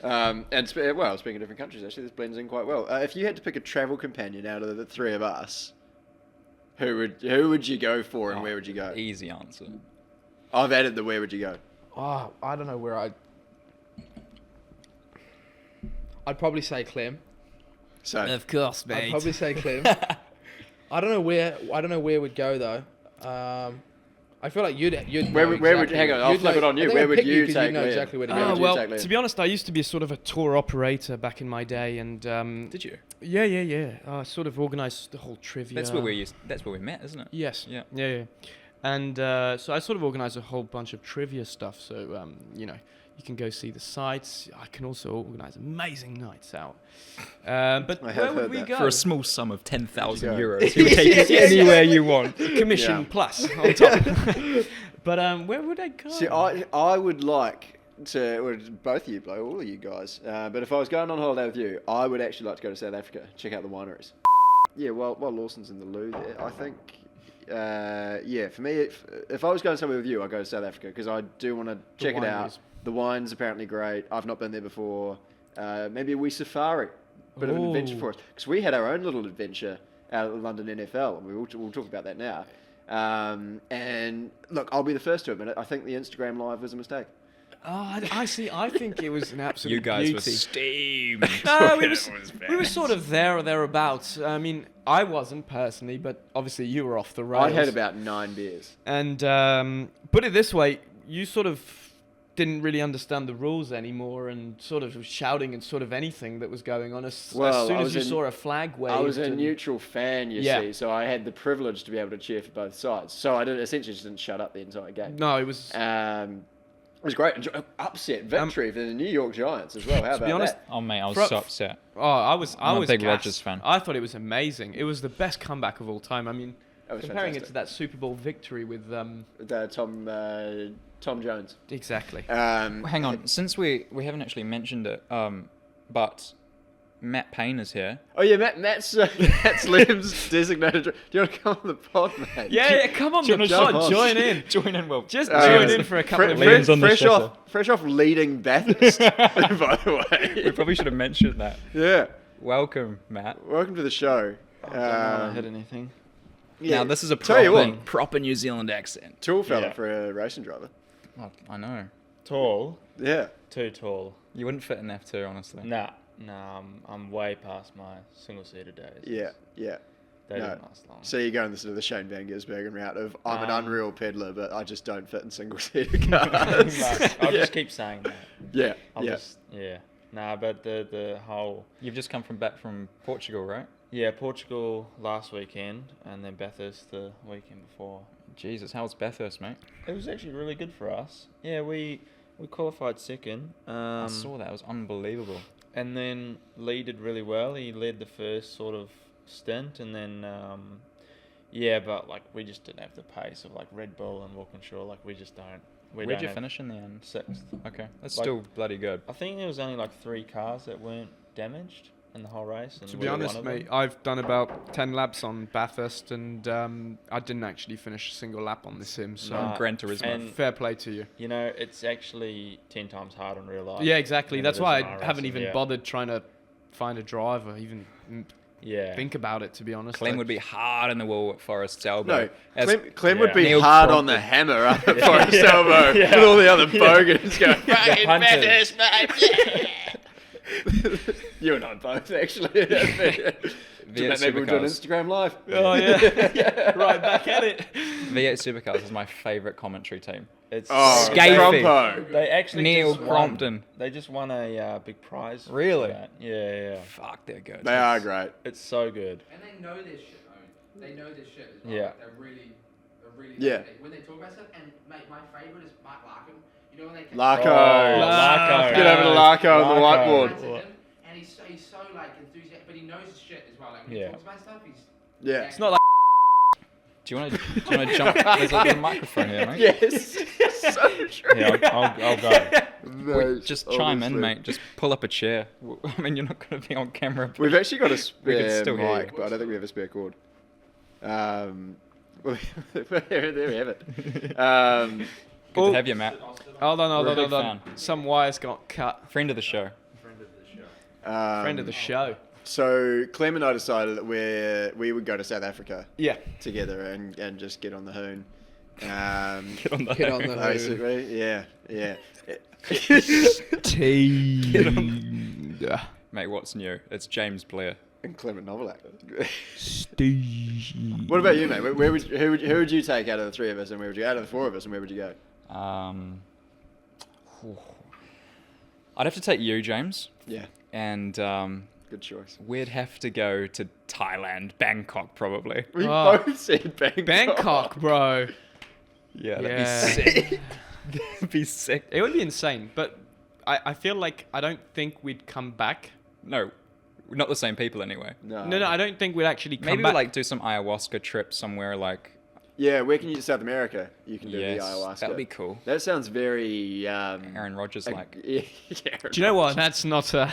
And speaking of different countries, actually, this blends in quite well. If you had to pick a travel companion out of the 3 of us, who would you go for, and where would you go? Easy answer. I've added the where would you go. Oh, I don't know where I'd probably say Clem. So Of course, I'd probably say Clem. I don't know where we'd go though. I feel like you'd Where know would you exactly- hang on? I'll you'd flip know- it on I you. think Where I'd would pick you 'cause take you'd know Liam? exactly where to Where go. would you well, take Liam? to be honest, I used to be sort of a tour operator back in my day, and Did you? yeah. I sort of organised the whole trivia. That's where we met, isn't it? Yes. Yeah. Yeah. And so I sort of organised a whole bunch of trivia stuff. So you can go see the sites. I can also organise amazing nights out. But I have where would heard we that. go? For a small sum of 10,000 Would you go? euros, you would take you anywhere you want. Commission Yeah. plus on top. But where would I go? See, I would like to, well, both of you, Blair, all of you guys, but if I was going on holiday with you, I would actually like to go to South Africa, check out the wineries. Yeah, while Lawson's in the loo there, I think, for me, if I was going somewhere with you, I'd go to South Africa, because I do want to check it out. wineries. The wine's apparently great. I've not been there before. Maybe a wee safari, bit of an adventure Ooh. for us, because we had our own little adventure out at the London NFL, and we'll talk about that now. And look, I'll be the first to admit it. I think the Instagram live was a mistake. Oh, I see. I think it was an absolute You guys were beauty. steamed. No, we were sort of there or thereabouts. I mean, I wasn't personally, but obviously you were off the rails. I'd had about 9 beers. And put it this way, you sort of didn't really understand the rules anymore and sort of was shouting and sort of anything that was going on. As Well, soon I as was you in- saw a flag waved. I was a and- neutral fan, you Yeah. see, so I had the privilege to be able to cheer for both sides. So I essentially just didn't shut up the entire game. No, it was. It was great. Upset victory for the New York Giants as well. How To about be honest, that? Oh mate, I was Fro- so upset. Oh, I was I'm a big gassed. Rodgers fan. I thought it was amazing. It was the best comeback of all time. I mean, That was comparing fantastic. it to that Super Bowl victory with Tom Jones. exactly. Hang on, since we haven't actually mentioned it, but Matt Payne is here. Oh yeah, Matt's Liam's designated. Do you want to come on the pod, mate? Yeah, come on, Do you the wanna jump pod, on? join in. Join in, Will. Just Uh, join in for a couple of minutes. Liam's on the shutter. fresh off leading Bathurst, by the We way. probably should have mentioned that. Yeah. Welcome, Matt. Welcome to the show. anything. Yeah, Now this is a tell you what, proper New Zealand accent. tall fella Yeah. for a racing driver. Oh, I know. Tall? Yeah. Too tall. You wouldn't fit in F2, honestly. Nah, I'm way past my single-seater days. Yeah. They No. didn't last long. So you're going the sort of the Shane Van Gisbergen route of I'm an unreal peddler, but I just don't fit in single-seater cars. I'll just keep saying that. Yeah. I'll yeah. just, yeah. Nah, but the whole, You've just come back from Portugal, right? yeah, Portugal last weekend and then Bathurst the weekend before. Jesus, how was Bathurst, mate? It was actually really good for us. Yeah, we qualified second. I saw that. It was unbelievable. And then Lee did really well. He led the first sort of stint, and then yeah, but like we just didn't have the pace of like Red Bull and Walkinshaw. Like we just don't. Where'd you finish in the end? Sixth. Okay, that's Like- still bloody good. I think there was only like 3 cars that weren't damaged in the whole race. And To we be were honest, one of them. mate, I've done about 10 laps on Bathurst, and I didn't actually finish a single lap on the sim. So Nah, Gran Turismo. and fair play to you. you know, it's actually 10 times harder in real life. Yeah, exactly. than That's it is why in I our haven't racing, even yeah. bothered trying to find a driver, even Yeah. think about it. To be honest, Clem Like, would be hard in the wall at Forest's elbow. No, Clem would be Neil hard on Crompton. the hammer up at Forest Elbow with all the other bogans going, fucking punters. Bathurst, mate. You and I both, actually. Maybe we'll do an Supercars. Instagram Live. Oh yeah, right back at it. V8 Supercars is my favourite commentary team. It's Oh, Scathing. Crompo. They actually Neil just Crompton. Won. They just won a big prize. for Really? that. Yeah. Fuck, they're good. They are great. It's so good. And they know their shit, though. They know their shit as well. Yeah. Like, they're really Yeah. when they talk about stuff. And mate, my favourite is Mark Larkin. You know when they Larko. Larko. Get over to Larko on the Larko. whiteboard. And he's so like enthusiastic, but he knows his shit as well. Like when Yeah. he talks about stuff, he's Yeah. It's not like Do you want to jump? There's a little microphone here, mate. Yes. So true. Yeah, I'll go. Mate, Just chime in, honestly. mate. Just pull up a chair. I mean, you're not going to be on camera. We've actually got a We spare could still hear mic, you. but I don't think we have a spare cord. Well, there we have it. Good to have you, Matt. hold on, We're a big fan. Some wires got cut. Friend of the show. Friend of the show. So Clem and I decided that we would go to South Africa Yeah. together and just get on the hoon. Get on the Get on the hoon. Basically, yeah. Mate, what's new? It's James Blair. And Clement Novalak. What about you, mate? Who would you take out of the three of us, and where would you out of the four of us, and where would you go? I'd have to take you, James. Yeah, And good choice. we'd have to go to Thailand, Bangkok, probably. We Oh. both said Bangkok. Bangkok, bro. Yeah, Yeah. that'd be sick. That'd be sick. It would be insane, but I feel like I don't think we'd come back. No, we're not the same people anyway. No, No, I don't think we'd actually come Maybe back. we'll like do some ayahuasca trip somewhere like. Yeah, where can you South America? You can do Yes, the ayahuasca. that would be cool. That sounds very Aaron Rodgers like. Yeah, Do you know what? That's not a...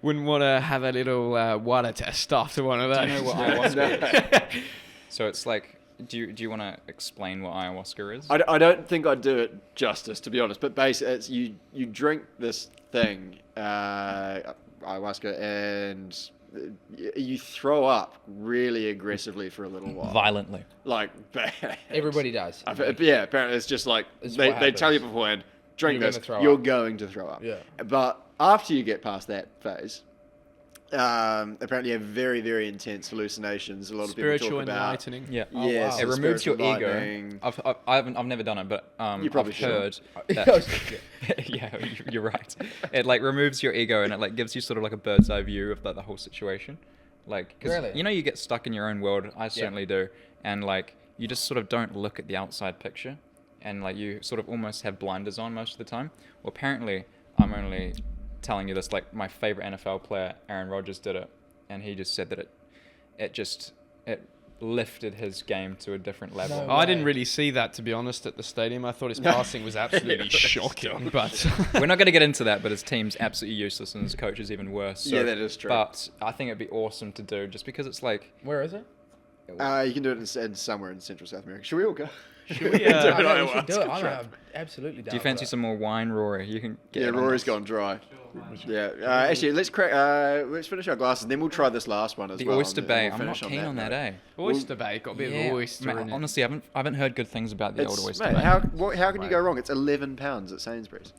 Wouldn't want to have a little water test after one of Do those. you know what ayahuasca is? So it's like, do you want to explain what ayahuasca is? I don't think I'd do it justice, to be honest. But basically, it's you drink this thing, ayahuasca, and you throw up really aggressively for a little while. Violently. Like bad. Everybody does. Yeah, apparently it's just like It's they what tell you happens. beforehand, drink You're this, gonna throw you're up. going to throw up. Yeah. But after you get past that phase, apparently have very, very intense hallucinations. A lot of people Spiritual talk about. enlightening. Yeah. Yes, wow. It removes your spiritual ego. lightning. I've never done it, but You probably I've should. heard that. Yeah, you're right. It like removes your ego and it like gives you sort of like a bird's eye view of like the whole situation. Like, 'cause, Really? you know, you get stuck in your own world. I certainly do, and like you just sort of don't look at the outside picture, and like you sort of almost have blinders on most of the time. Well, apparently, I'm only telling you this. Like my favorite NFL player, Aaron Rodgers, did it, and he just said that it lifted his game to a different level. No. I didn't Right. really see that, to be honest, at the stadium. I thought his passing was absolutely shocking. But We're not going to get into that, but his team's absolutely useless and his coach is even worse. So, Yeah, that is true. But I think it'd be awesome to do, just because it's like, Where is it? You can do it in somewhere in Central South America. Should we all go? should we, Do it I know, all we should at do it. once. I'm absolutely down. do you fancy for some more wine, Rory? You can get Yeah, it on Rory's this. gone dry. Yeah. Actually, let's finish our glasses, and then we'll try this last one as The well. Oyster and Bay. we'll I'm finish not keen on that, note. eh? Oyster Bay, got a bit of oyster mate, in it. honestly, I haven't heard good things about the old It's, Oyster mate, Bay. how can you go wrong? It's £11 at Sainsbury's.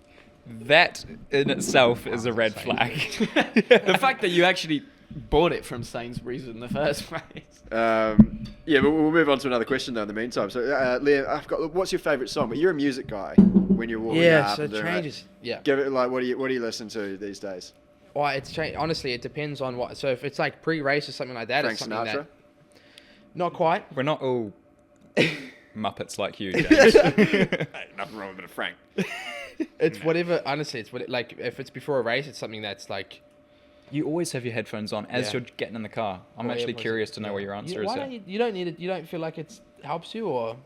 That in itself is a red flag. The fact that you actually bought it from Sainsbury's in the first place. Yeah, but we'll move on to another question though in the meantime. So, Liam, what's your favourite song? But you're a music guy when you're warming Yeah, up. so and it doing that. changes. Yeah. Give it like what do you listen to these days? Well, it's changed. Honestly, it depends on what. So if it's like pre-race or something like that, Frank it's something Sinatra. that. Not quite. We're not all Muppets like you, James. Hey, nothing wrong with a bit of Frank. It's whatever. Honestly, it's what like if it's before a race, it's something that's like. You always have your headphones on as Yeah. you're getting in the car. I'm Well, actually yeah, curious to know yeah. what your answer is. Why there. don't you don't need it? You don't feel like it helps you, or?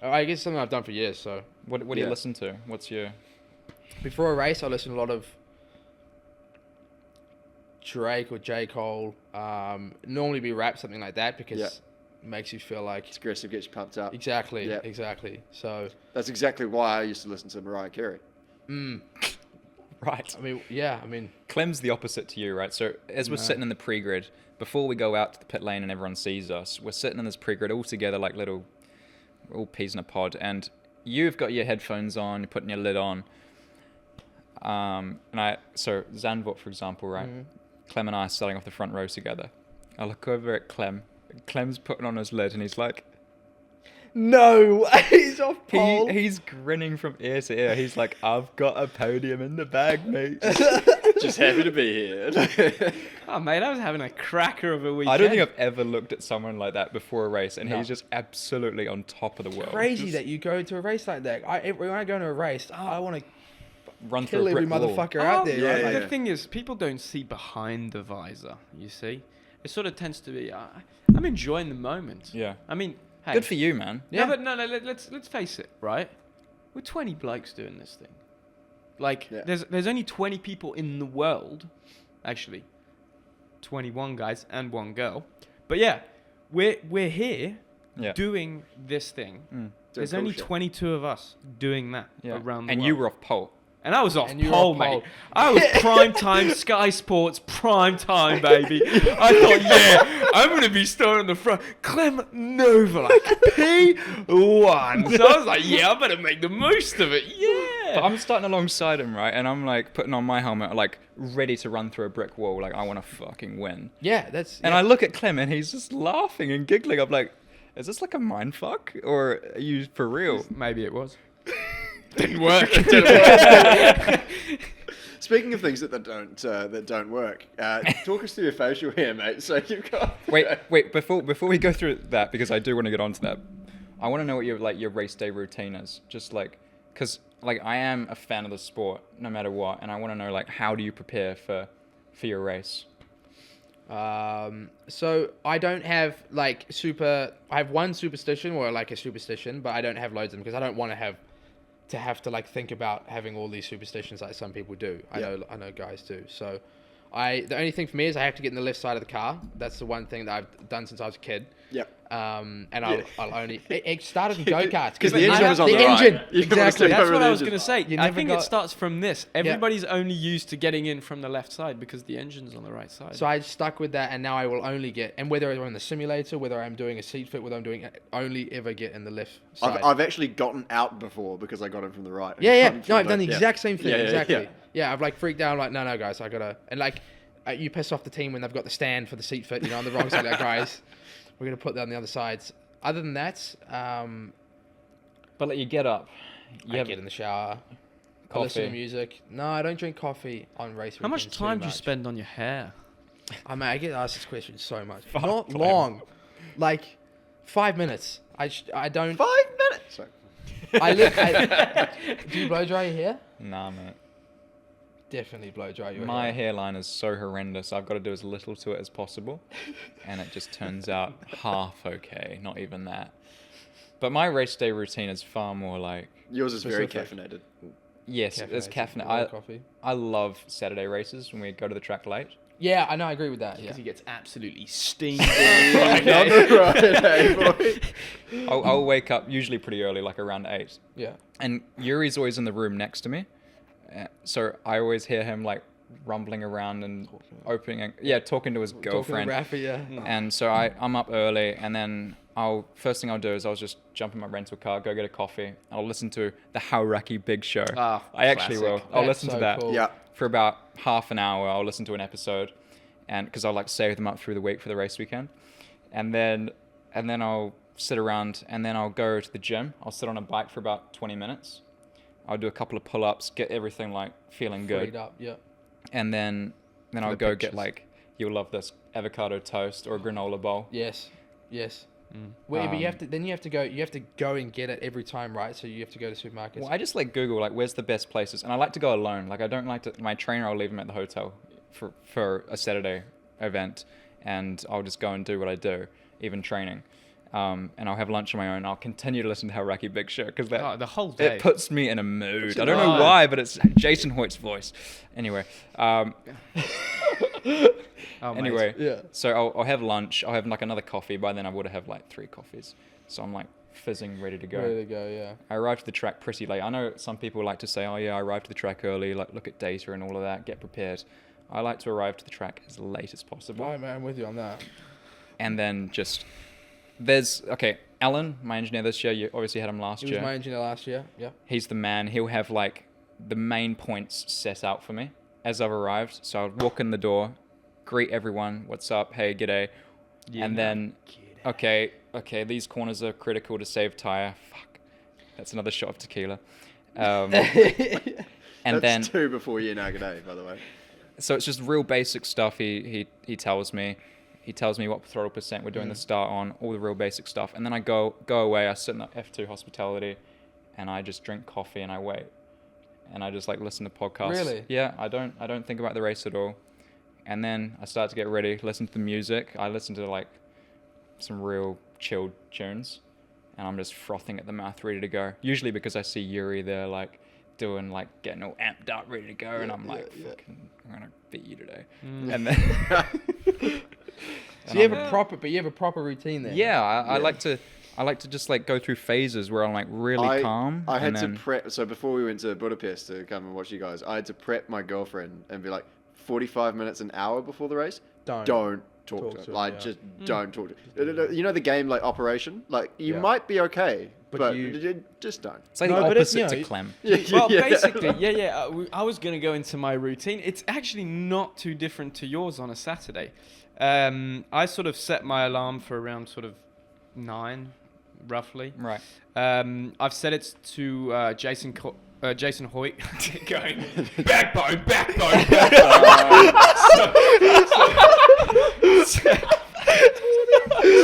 I guess it's something I've done for years. So What do Yeah. you listen to? What's your... before a race, I listen to a lot of Drake or J Cole. Normally be rap, something like that, because Yeah. it makes you feel like It's aggressive, gets you pumped up. exactly, Yeah. exactly. So, That's exactly why I used to listen to Mariah Carey. Right. I mean, yeah, I mean, Clem's the opposite to you, right? So as we're sitting in the pre-grid, before we go out to the pit lane and everyone sees us, we're sitting in this pre-grid all together like little, we're all peas in a pod, and you've got your headphones on, you're putting your lid on. So Zandvoort, for example, right? Clem and I are starting off the front row together. I look over at Clem. Clem's putting on his lid and he's like, no, he's off pole. he's grinning from ear to ear. He's like, I've got a podium in the bag, mate. Just happy to be here. Oh, mate, I was having a cracker of a weekend. I don't think I've ever looked at someone like that before a race, and No. he's just absolutely on top of the world. Crazy that you go to a race like that. When I go to a race, I want to Run through kill a every brick wall. motherfucker out there. yeah, right? yeah, Like, The thing is, people don't see behind the visor, you see? It sort of tends to be, I'm enjoying the moment. Yeah. I mean, hey. Good for you, man. No, but no, let's face it, right? We're 20 blokes doing this thing. Like, Yeah. there's only 20 people in the world, actually, 21 guys and one girl. But yeah, we're here Yeah. doing this thing. There's cool only shit. 22 of us doing that Yeah. around the And world. you were off pole. And I was off And you were pole, off mate. pole. I was prime time, Sky Sports, prime time, baby. I thought, yeah, I'm going to be starting on the front. Clement Novalak, P1. So I was like, yeah, I better make the most of it. Yeah. But I'm starting alongside him, right? And I'm like putting on my helmet, like ready to run through a brick wall. Like I want to fucking win. yeah, that's. And yeah. I look at Clem and he's just laughing and giggling. I'm like, is this like a mind fuck? Or are you for real? Maybe it was. Didn't work. Speaking of things that don't work, talk us through your facial hair, mate. So you've got Wait, before we go through that, because I do want to get onto that, I want to know what your race day routine is. Just like, because like I am a fan of the sport, no matter what, and I want to know like how do you prepare for your race? So I don't have like I have one superstition or like a superstition, but I don't have loads of them because I don't want to have to like think about having all these superstitions like some people do. I know guys do. So the only thing for me is I have to get in the left side of the car. That's the one thing that I've done since I was a kid. Yep. And I'll only it started in go-karts 'Cause the engine was on the the right. engine. You wanna Exactly. stick That's over what the I was engine. going to say. You I never think got- it starts from this. Everybody's only used to getting in from the left side because the engine's on the right side. So I stuck with that, and now I will only get, and whether I'm in the simulator, whether I'm doing a seat fit, whether I'm doing, only ever get in the left side. I've actually gotten out before because I got in from the right. Yeah. Gotten No, from I've done the yeah. exact same thing. Yeah, yeah, exactly. yeah. Yeah, I've like freaked out. I'm like, no, guys, I gotta. And like, you piss off the team when they've got the stand for the seat fit, on the wrong side. Like, guys, we're going to put that on the other sides. Other than that, But like you get up, I get in the shower, I listen to music. No, I don't drink coffee on race How much weekends time too do you much. spend on your hair? I get asked this question so much. Not long. Like 5 minutes. I don't. 5 minutes. Sorry. Do you blow dry your hair? Nah, mate. Definitely blow dry your My hair. hairline is so horrendous. I've got to do as little to it as possible, and it just turns out half okay. Not even that. But my race day routine is far more like Yours is very Specific. caffeinated. yes, it's caffeine. Coffee. I love Saturday races when we go to the track late. Yeah, I know. I agree with that. Yeah. Because he gets absolutely steamed. Friday, boy. I'll wake up usually pretty early, like around 8. Yeah. And Yuri's always in the room next to me, so I always hear him like rumbling around and talking to his girlfriend. Rafa, yeah. And so I'm up early, and then first thing I'll do is I'll just jump in my rental car, go get a coffee. I'll listen to the Hauraki Big Show. I actually will. I'll That's listen so to that cool. Yeah. for about half an hour. I'll listen to an episode, and because I'll like save them up through the week for the race weekend, and then I'll sit around, and then I'll go to the gym. I'll sit on a bike for about 20 minutes. I'll do a couple of pull-ups, get everything like feeling good. Freed up, yeah. And then I'll the go pictures. get like, you'll love this, avocado toast or a granola bowl. Yes. Well, but you have to go and get it every time, right? So you have to go to supermarkets. Well, I just like Google like where's the best places, and I like to go alone. Like I don't like to. My trainer, I'll leave him at the hotel for a Saturday event, and I'll just go and do what I do, even training. And I'll have lunch on my own. I'll continue to listen to Hauraki Big Show because The whole day. it puts me in a mood. I don't know why, but it's Jason Hoyt's voice. Anyway. Anyway, Yeah. so I'll have lunch. I'll have like another coffee. By then I would have like 3 coffees. So I'm like fizzing, ready to go. Ready to go, yeah. I arrived at the track pretty late. I know some people like to say, oh yeah, I arrived to the track early, like look at data and all of that, get prepared. I like to arrive to the track as late as possible. Right, man, I'm with you on that. And then Alan, my engineer this year, you obviously had him last He year. was my engineer last year, yeah. He's the man. He'll have like the main points set out for me as I've arrived. So I'll walk in the door, greet everyone, what's up, hey, g'day. And then, okay, these corners are critical to save tyre. Fuck, that's another shot of tequila. And That's then 2 before you now g'day, by the way. so it's just real basic stuff. He tells me what throttle percent we're doing the start on, all the real basic stuff. And then I go away. I sit in the F2 hospitality, and I just drink coffee and I wait, and I just like listen to podcasts. Really? Yeah, I don't think about the race at all. And then I start to get ready, listen to the music. I listen to like some real chilled tunes, and I'm just frothing at the mouth, ready to go. Usually because I see Yuri there, like doing like getting all amped up, ready to go, and I'm like, fucking, I'm gonna beat you today. And then. So you have a proper routine there. Yeah, I like to just like go through phases where I'm like really calm. I had and to then, prep. So before we went to Budapest to come and watch you guys, I had to prep my girlfriend and be like, 45 minutes, an hour before the race, don't talk to her. Like, just don't talk to her. You know the game, like, Operation? Like, you might be okay, but you just don't. It's like No, the but opposite it's, to Clem. Well, basically, I was going to go into my routine. It's actually not too different to yours on a Saturday. I sort of set my alarm for around sort of 9, roughly. Right. I've set it to Jason Hoyt going backbone.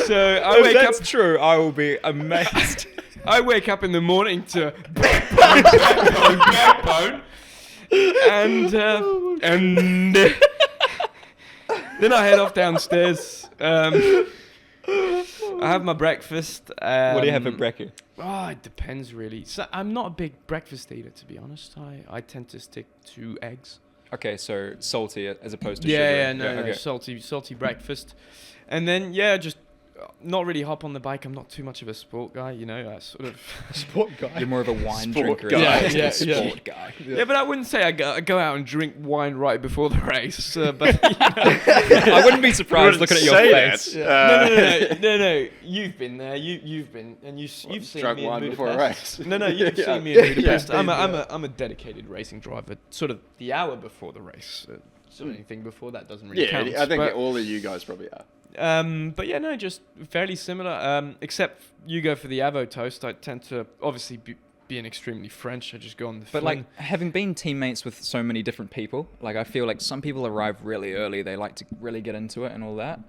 So I wake up. True. I will be amazed. I wake up in the morning to backbone, and then I head off downstairs. I have my breakfast. What do you have for brekkie? Oh, it depends really. So I'm not a big breakfast eater, to be honest. I tend to stick to eggs. Okay, so salty as opposed to Yeah, sugary. no, okay. salty breakfast, and then just not really hop on the bike. I'm not too much of a sport guy, you know. I sort of Sport guy. You're more of a wine Sport drinker. guy. as opposed to Yeah, a yeah. sport guy. yeah, but I wouldn't say I go out and drink wine right before the race. But I wouldn't be surprised looking at your face. no. You've been there. You've been, and you've seen drunk me in wine Budapest. before a race? No, you've Yeah. seen me in Yeah. Budapest. I'm a dedicated racing driver. Sort of the hour before the race. So anything before that doesn't really count. I think but, all of you guys probably are. But yeah, no, just fairly similar. Except you go for the Avo toast. I tend to obviously being extremely French. I just go on the. But fling. like having been teammates with so many different people, like I feel like some people arrive really early. They like to really get into it and all that,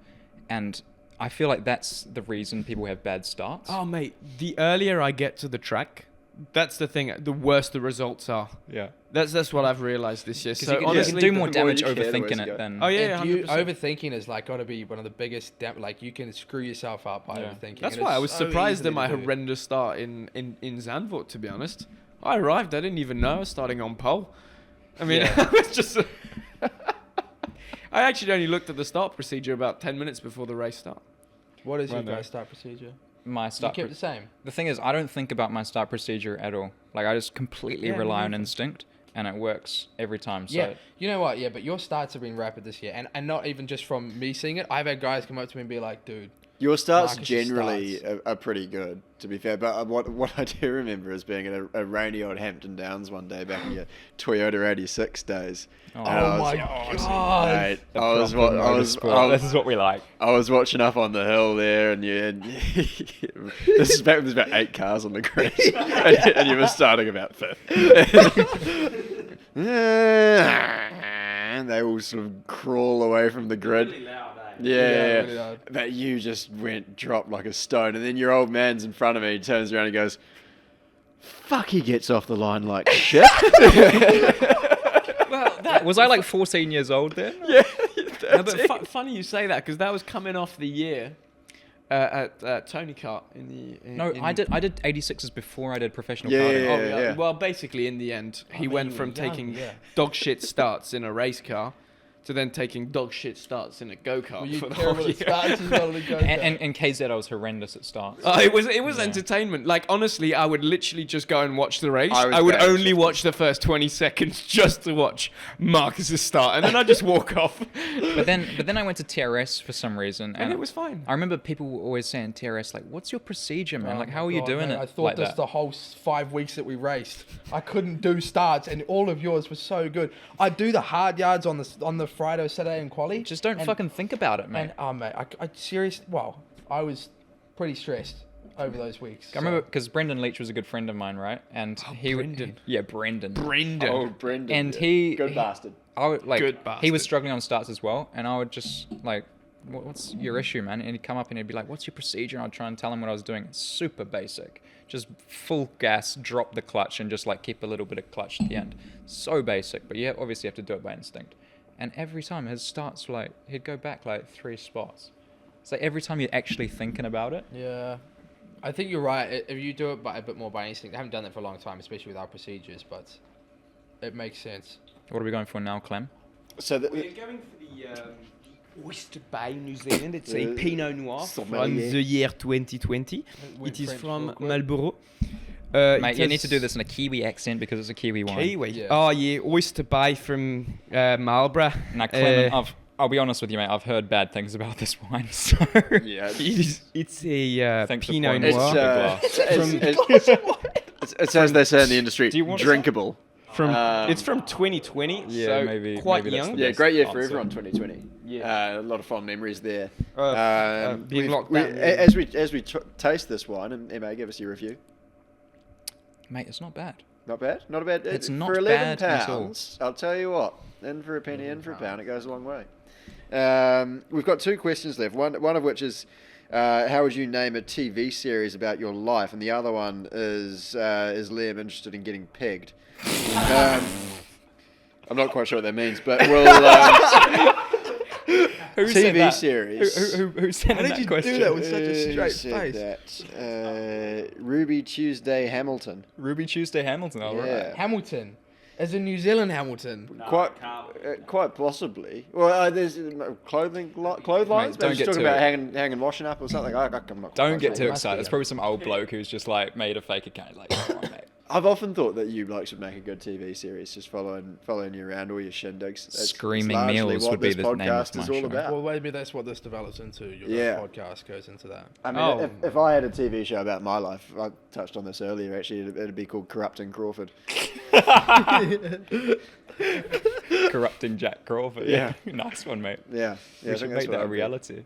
and I feel like that's the reason people have bad starts. Oh mate, the earlier I get to the track, that's the thing. The worse the results are. Yeah. That's what I've realized this year. Because So you can honestly, do more the more damage you care, the worse overthinking you it go. than. Oh yeah, And you 100%. overthinking is like got to be one of the biggest. Like you can screw yourself up by Yeah. overthinking. That's and why I it's was so surprised easy at my to do. horrendous start in Zandvoort. To be honest, I arrived. I didn't even know I was starting on pole. I mean, Yeah. I was just. I actually only looked at the start procedure about 10 minutes before the race start. What is your Right there. guys' start procedure? My You start. kept the same. The thing is, I don't think about my start procedure at all. Like I just completely Yeah, me rely on neither. instinct, and it works every time. So Yeah, you know what? Yeah, but your starts have been rapid this year, and not even just from me seeing it. I've had guys come up to me and be like, "Dude, Your starts Marcus's generally starts. are pretty good, to be fair. But what I do remember is being at a rainy old Hampton Downs one day back in your Toyota 86 days. Oh, And I was- my god!" Mate, this is what we like. I was watching up on the hill there, and this is back when there's about 8 cars on the grid, and you were starting about 5th. And they all sort of crawl away from the grid. Yeah, really loud. but you just dropped like a stone, and then your old man's in front of me. He turns around and goes, "Fuck!" He gets off the line like shit. Well, was I like 14 years old then? Yeah, No, but funny you say that because that was coming off the year at Tony Kart in the. No, I did 86s before I did professional Yeah, karting. yeah, Oh, yeah. Well, basically, in the end, he mean, went you from were young, taking yeah. dog shit starts in a race car to then taking dog shit starts in a go Were kart you for the terrible whole at year. starts as well as go And KZ, I was horrendous at starts. It was entertainment. Like honestly, I would literally just go and watch the race. I was I would bad at only shifting. watch the first 20 seconds just to watch Marcus's start, and then I just walk off. But then I went to TRS for some reason, and it was fine. I remember people were always saying TRS, like, "What's your procedure, man? Oh like, my how are you God, doing mate, it?" I thought like this that? the whole 5 weeks that we raced. I couldn't do starts, and all of yours were so good. I do the hard yards on the Friday, Saturday, and quali. Just don't and- fucking think about it, mate. And mate, I seriously, well, I was pretty stressed over those weeks. I remember because Brendan Leach was a good friend of mine, right? And Brendan. Brendan. Brendan. Oh, Brendan. And yeah. Good he- bastard. I would like Good he was bastard. struggling on starts as well, and I would just like, "What's your issue, man?" And he'd come up and he'd be like, "What's your procedure?" And I'd try and tell him what I was doing. It's super basic, just full gas, drop the clutch, and just like keep a little bit of clutch at the end. So basic, but you obviously have to do it by instinct. And every time his starts were like, he'd go back like 3 spots. It's like every time you're actually thinking about it. Yeah, I think you're right. If you do it a bit more by instinct, I haven't done that for a long time, especially with our procedures, but it makes sense. What are we going for now, Clem? So We're going for the Oyster Bay, New Zealand. It's a Uh, Pinot Noir from sommelier. the year 2020. Went It is French from real quick. Marlborough. Mate, you need to do this in a Kiwi accent because it's a Kiwi wine. Kiwi. Yeah. Oh yeah, Oyster Bay from Marlborough. Now, Clement, I'll be honest with you, mate. I've heard bad things about this wine, so yeah, It's a Thanks for Pinot pointing. Noir. it's as they say in the industry, Do you want drinkable. From Um, it's from 2020, Yeah, so maybe quite that's young. the Yeah, best great year for answer. everyone, 2020. Yeah. A lot of fond memories there. Being We've- locked we- down. as we taste this wine, and Emma, give us your review. Mate, it's not bad. Not bad, not a bad. It's for not 11 bad at all. pounds. I'll tell you what, in for a penny, in for a pound. It goes a long way. We've got 2 questions left. One of which is, how would you name a TV series about your life? And the other one is Liam interested in getting pegged? I'm not quite sure what that means, but we'll Who said TV that? series. Who sent How did that you question? do that with such a Who straight said face? that? Ruby Tuesday Hamilton. Ruby Tuesday Hamilton. All right. Yeah. Hamilton. As in New Zealand Hamilton. Quite possibly. Well, there's clotheslines. Mate, don't Maybe get talking too- about hanging washing up or something. I'm not Don't quite get sure. too must be, excited. It's yeah. probably some old bloke who's just like made a fake account. Like, come on, mate. I've often thought that you blokes should make a good TV series, just following you around all your shindigs. It's Screaming largely Meals what would be this the name of podcast my is all show. about. Well, maybe that's what this develops into. Your Yeah. podcast goes into that. I mean, Oh. if I had a TV show about my life, I touched on this earlier. Actually, it'd be called Corrupting Crawford. Corrupting Jack Crawford. Yeah. Nice one, mate. Yeah, We should make that a reality.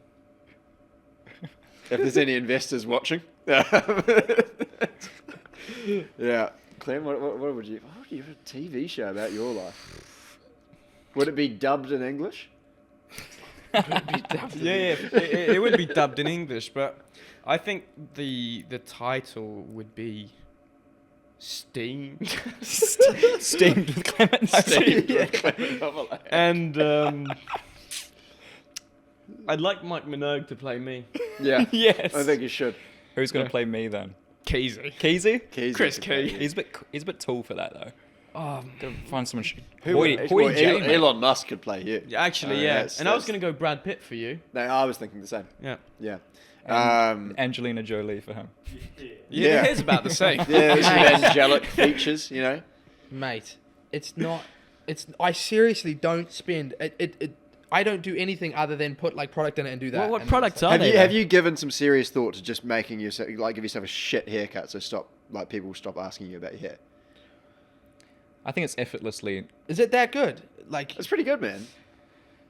If there's any investors watching, yeah. Clem, what would you have a TV show about your life? Would it be dubbed in English? It would be dubbed in English, but I think the title would be Steamed. Steamed with Clement Novalak. And I'd like Mike Minogue to play me. Yeah. Yes. I think you should. Who's going to play me then? Keezy. Keezy? Chris could Key. play He's a bit tall for that though. Gotta find someone. Who Hoy would- J, Elon, mate. Elon Musk could play you. Yeah, actually, Oh, yeah. that's- And I was that's- going to go Brad Pitt for you. No, I was thinking the same. Yeah. Yeah. And Angelina Jolie for him. Yeah, it is about the same. Yeah, with some angelic features, you know. Mate, it's not. I seriously don't spend. I don't do anything other than put like product in it and do that. What and products it's like- are they? Have you given some serious thought to just making yourself give yourself a shit haircut so people stop asking you about your hair? I think it's effortlessly Is it that good? Like, It's pretty good, man.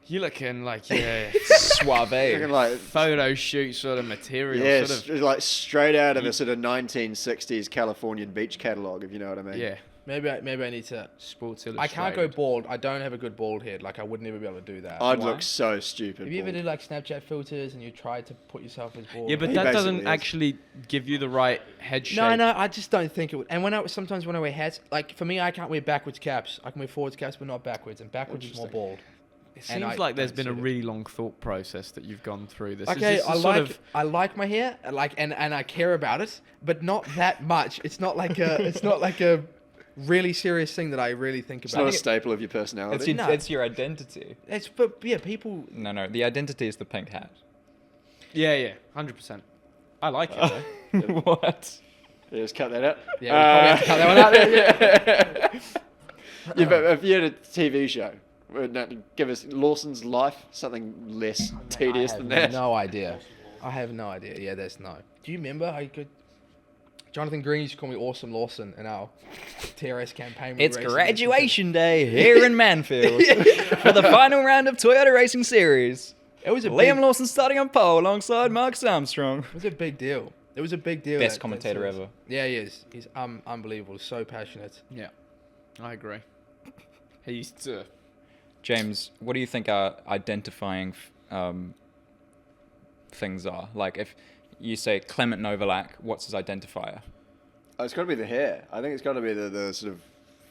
You're looking like suave. Looking like photo shoot sort of material. yeah, Sort of, like straight out of a sort of 1960s Californian beach catalog, if you know what I mean. yeah. maybe I need to. Sports I Illustrated. can't go bald. I don't have a good bald head. Like, I would never be able to do that. I'd Why? look so stupid. Have you ever bald. did like Snapchat filters and you tried to put yourself as bald? Yeah, but He that basically doesn't is. actually give you the right head shape. No, I just don't think it would. And sometimes when I wear hats, like for me, I can't wear backwards caps. I can wear forwards caps, but not backwards. And backwards is more bald. It And seems I like there's don't been a suit it. really long thought process that you've gone through. This Okay, is this I like my hair, and I care about it, but not that much. It's not like a really serious thing that I really think It's not a about. staple of your personality. No. It's your identity. But yeah, people. No, the identity is the pink hat. Yeah, 100%. I like it. Though. What? Yeah, just cut that out. Yeah, we probably have to cut that one out. There, Yeah, but if you had a TV show, give us Lawson's life, something less tedious I than have that. no idea. I have no idea. Yeah, there's no. Do you remember how you could? Jonathan Green used to call me Awesome Lawson in our TRS campaign. It's graduation day here in Manfield for the final round of Toyota Racing Series. It was a Liam big, Lawson starting on pole alongside Marcus Armstrong. It was a big deal. It was a big deal. Best that commentator series. ever. Yeah, he is. He's unbelievable. So passionate. Yeah, I agree. He used to. James, what do you think our identifying things are? Like, if you say Clement Novalak, what's his identifier? Oh, it's got to be the hair. I think it's got to be the sort of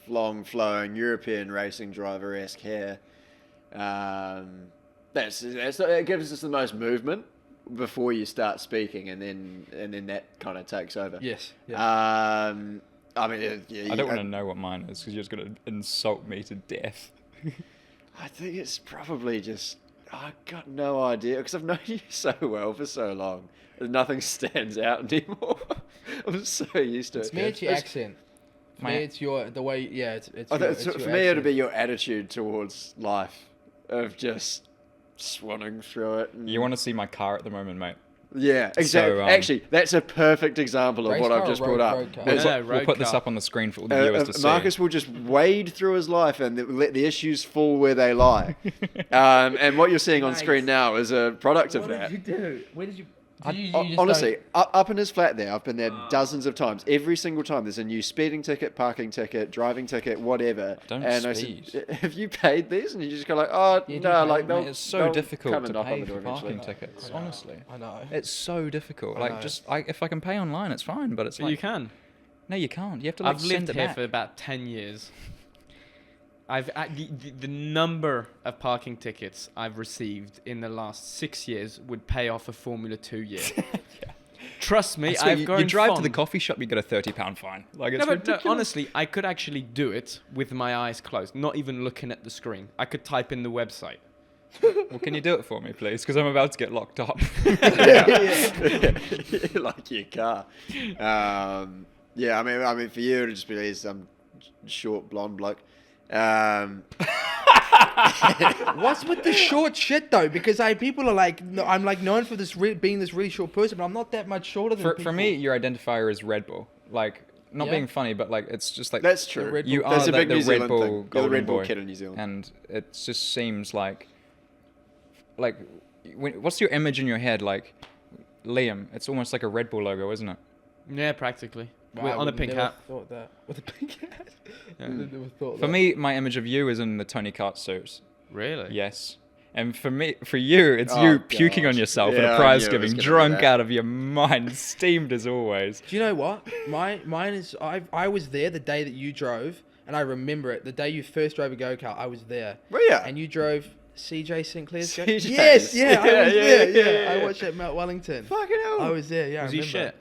long flowing European racing driver-esque hair. It gives us the most movement before you start speaking, and then that kind of takes over. Yes. Yeah. I mean, I don't want to know what mine is because you're just going to insult me to death. I think it's probably just I got no idea because I've known you so well for so long. Nothing stands out anymore. I'm so used to it. It's me, it's your accent. For me, it's the way. Yeah, it's. I your, think it's for your me, it'd accent. be your attitude towards life of just swanning through it. And You want to see my car at the moment, mate? yeah, exactly. So, Actually, that's a perfect example of Race what car I've or just road- brought up. road car? It's- Yeah, We'll road put this car. up on the screen for all the viewers to see. Marcus will just wade through his life and let the issues fall where they lie. And what you're seeing on Mate. screen now is a product of What that. did you do? Where did you? Honestly, up in his flat there, I've been there dozens of times. Every single time there's a new speeding ticket, parking ticket, driving ticket, whatever. Don't and speed. I said, have you paid these? And you just go like, oh, Yeah, do no, pay like them. they'll, Mate, it's so they'll difficult come and to knock on pay the door for parking eventually. tickets. Honestly, I know. it's so difficult. I Like, know. just if I can pay online, it's fine. But it's But like you can. no, you can't. You have to like I've send lived it here back. for about 10 years. The number of parking tickets I've received in the last 6 years would pay off a Formula 2 year. Trust me, I swear, I've grown you drive to the fond. coffee shop, you get a £30 fine. Like, it's No, but ridiculous. no, honestly, I could actually do it with my eyes closed, not even looking at the screen. I could type in the website. Well, can you do it for me, please? Because I'm about to get locked up. Like your car. Yeah, I mean, for you, it'd just be some short blonde bloke. What's with the short shit though? Because people are like, no, I'm like known for this being this really short person, but I'm not that much shorter than people. For me, your identifier is Red Bull. Like, not Yeah. being funny, but like, it's just like That's true. Red you Bull- are That's a big the New Red Zealand Bull thing. You're the golden Red Bull boy, kid in New Zealand. and it just seems like what's your image in your head? Like Liam, it's almost like a Red Bull logo, isn't it? Yeah, practically. Wow, With- I on a would pink never hat. Thought that. With a pink hat. Yeah. I would never thought For that. me, my image of you is in the Tony Kart suit. Really? Yes. And for you, it's Oh, you puking on gosh. yourself Yeah, at I a prize knew it was giving, gonna be drunk that. out of your mind, steamed as always. Do you know what? Mine is. I was there the day that you drove, and I remember it. The day you first drove a go-kart, I was there. Were ya? And you drove CJ Sinclair's go. CJ's. Yes, yeah, I Yeah, was yeah, there. yeah, Yeah, yeah. I watched it at Mount Wellington. Fucking hell. I was there. Yeah, Was I he remember. shit?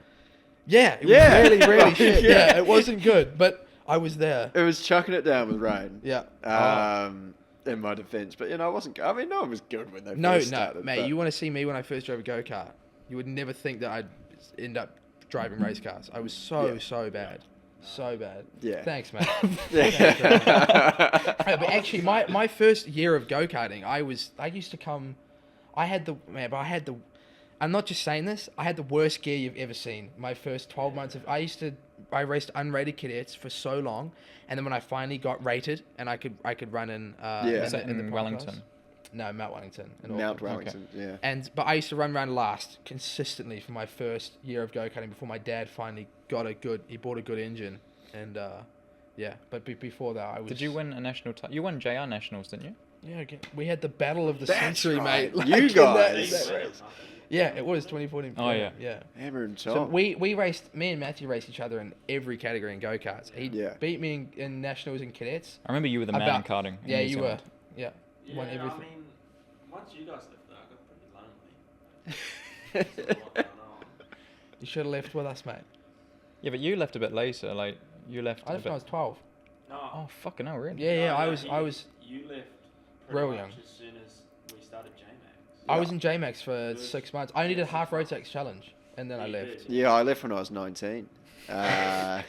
Yeah, it Yeah. was really, really shit. Yeah. Yeah, it wasn't good, but I was there. It was chucking it down with rain. Yeah. In my defence, but I wasn't. I mean, no one was good when they No, first started. mate. but- You want to see me when I first drove a go-kart? You would never think that I'd end up driving race cars. I was so bad. So bad. Yeah. Thanks, mate. Yeah. But actually, my first year of go-karting, I used to come. I'm not just saying this. I had the worst gear you've ever seen. My first 12 months of, I raced unrated cadets for so long, and then when I finally got rated and I could run in. Is that the in point Wellington? class. No, Mount Wellington. in Mount Auckland. Wellington. Yeah. But I used to run around last consistently for my first year of go-karting before my dad finally he bought a good engine, and yeah. But before that, I was. Did you win a national title? You won JR Nationals, didn't you? Yeah, we had the battle of the That's century, right. mate. You in that guys. race. Yeah, it was 2014. Oh, yeah. Yeah. Hammer and So Tom. we raced. Me and Matthew raced each other in every category in go-karts. He Yeah. beat me in nationals and cadets. I remember you were the man in karting. in Yeah, New you were. Zealand. Yeah. Won Yeah, everything. I mean, once you guys left there, I got pretty lonely. There's a lot going on. You should have left with us, mate. Yeah, but you left a bit later. Like, you left I a left when I bit... was 12. No, Oh, fucking hell, really? Yeah, no, I no, was. You left real pretty young. much as soon as we started JMAX. I was in JMAX for 6 months. I only did half Rotax challenge, and then I You left. did. Yeah, I left when I was 19. To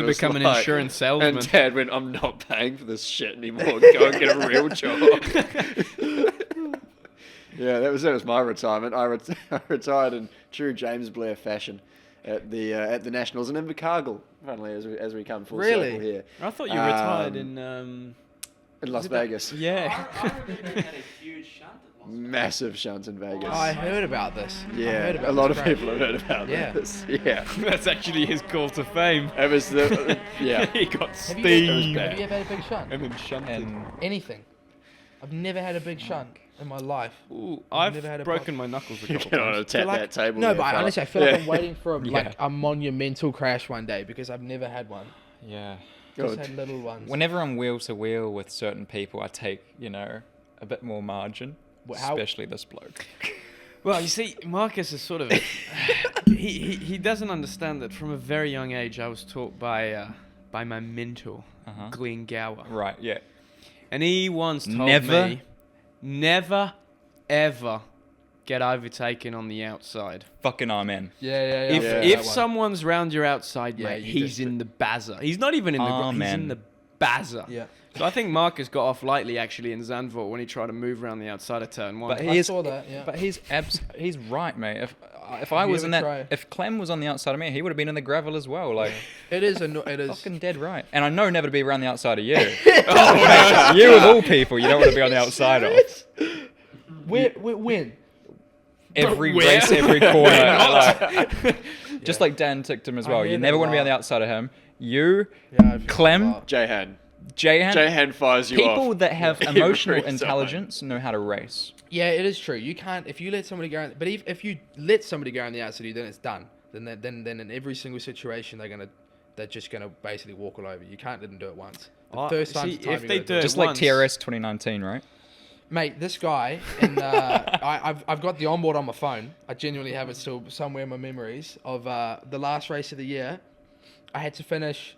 become an insurance salesman. And Dad went, I'm not paying for this shit anymore. Go and get a real job. Yeah, that was my retirement. I retired in true James Blair fashion at the Nationals in Invercargill, funnily, as we come full Really? circle here. I thought you retired Um, in. In Las Vegas. Yeah. I remember you had a huge shunt at Las Vegas. Massive shunt in Vegas. Oh, I heard about this. I Yeah, heard about a lot this of crap. people have heard about Yeah. this. Yeah. That's actually his call to fame. It was the, yeah. He got Have you, steamed. have you ever had a big shunt? And then shunted. And Anything? I've never had a big shunt in my life. Ooh, I've I've never had a broken my knuckles a You couple get on times. a tap Feel that table. No, there, but fella. honestly, I feel like Yeah. I'm waiting for Yeah. like a monumental crash one day because I've never had one. yeah. Just Good. had little ones. Whenever I'm wheel to wheel with certain people, I take, a bit more margin. How- Especially this bloke. Well, you see, Marcus is sort of he doesn't understand that from a very young age I was taught by my mentor, Uh-huh. Glenn Gower. Right, yeah. And he once told Never? me, never, ever get overtaken on the outside. Fucking amen. Yeah. If Yeah. if someone's round your outside, Yeah, mate, you he's just- in the bazza. He's not even in the he's Amen. in the bazza. Yeah. So I think Marcus got off lightly actually in Zandvoort when he tried to move around the outside of turn one. But I he's saw that, yeah. But he's right, mate. If I Have you was in ever that, tried? if Clem was on the outside of me, he would have been in the gravel as well. Like, It is. It is. fucking dead right. And I know never to be around the outside of you. Oh, mate, you of all people, you don't want to be on the outside of. When? Every Where? race, every corner. Like, just like Dan ticked him as I well. hear You that never a want to be on lot. the outside of him. You, Yeah, I've heard Clem, a lot. J-Han. Jahan, J-Han fires you people off. that have Every emotional time. intelligence know how to race. Yeah, it is true. You can't if you let somebody go. But if you let somebody go on the outside of you, then it's done. Then in every single situation they're just gonna basically walk all over you. You can't let them do it once. The first time, see, if they do it Just like once- TRS 2019, right? Mate, this guy, I've got the onboard on my phone. I genuinely have it still somewhere in my memories of the last race of the year. I had to finish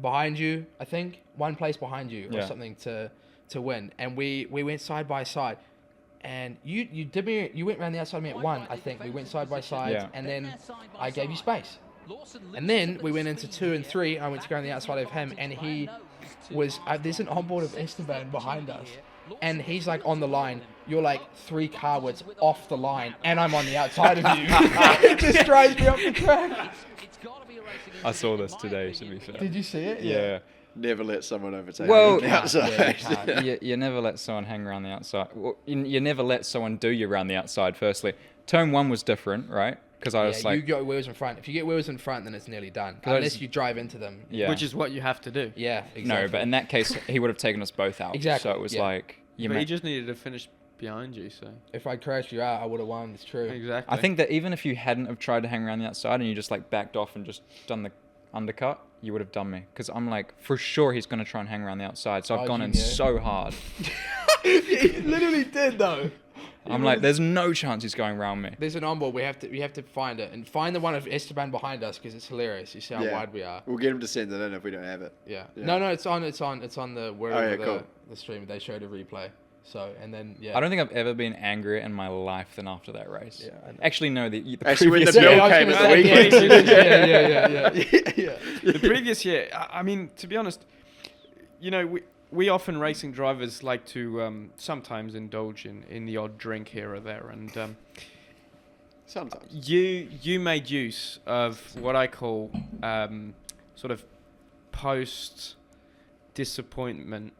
behind you, I think, one place behind you or something to win. And we went side by side. And you went around the outside of me at one, I think. We went side by side, and then I gave you space. And then we went into 2 and 3. I went to go on the outside of him, and he was... there's an onboard of Esteban behind us. And he's like on the line. You're like 3 car widths off the line, and I'm on the outside of you. It just drives me up the track. I saw this today, to be fair. Did you see it? Yeah. Never let someone overtake Well, you on the outside. You never let someone hang around the outside. Well, you never let someone do you around the outside, firstly. Turn 1 was different, right? Because I was like... you got wheels in front. If you get wheels in front, then it's nearly done. Unless you drive into them. Yeah. Which is what you have to do. Yeah, exactly. No, but in that case, he would have taken us both out. Exactly, So it was like... But he just needed to finish behind you, so... If I crashed you out, I would have won. It's true. Exactly. I think that even if you hadn't have tried to hang around the outside and you just like backed off and just done the undercut, you would have done me. Because I'm like, for sure he's going to try and hang around the outside. So I've gone in so hard. He literally did, though. I'm like, there's no chance he's going around me. There's an onboard. We have to find it and find the one of Esteban behind us because it's hilarious. You see how wide we are. We'll get him to send it in if we don't have it. Yeah. Yeah. No, it's on the wherever cool. the stream. They showed a replay. So and then I don't think I've ever been angrier in my life than after that race. Yeah, I know. Actually, no. The Actually, when the previous bill year- came at the weekend. yeah. The previous year, I mean, to be honest, you know, we often racing drivers like to sometimes indulge in the odd drink here or there, and Sometimes. you made use of what I call sort of post disappointment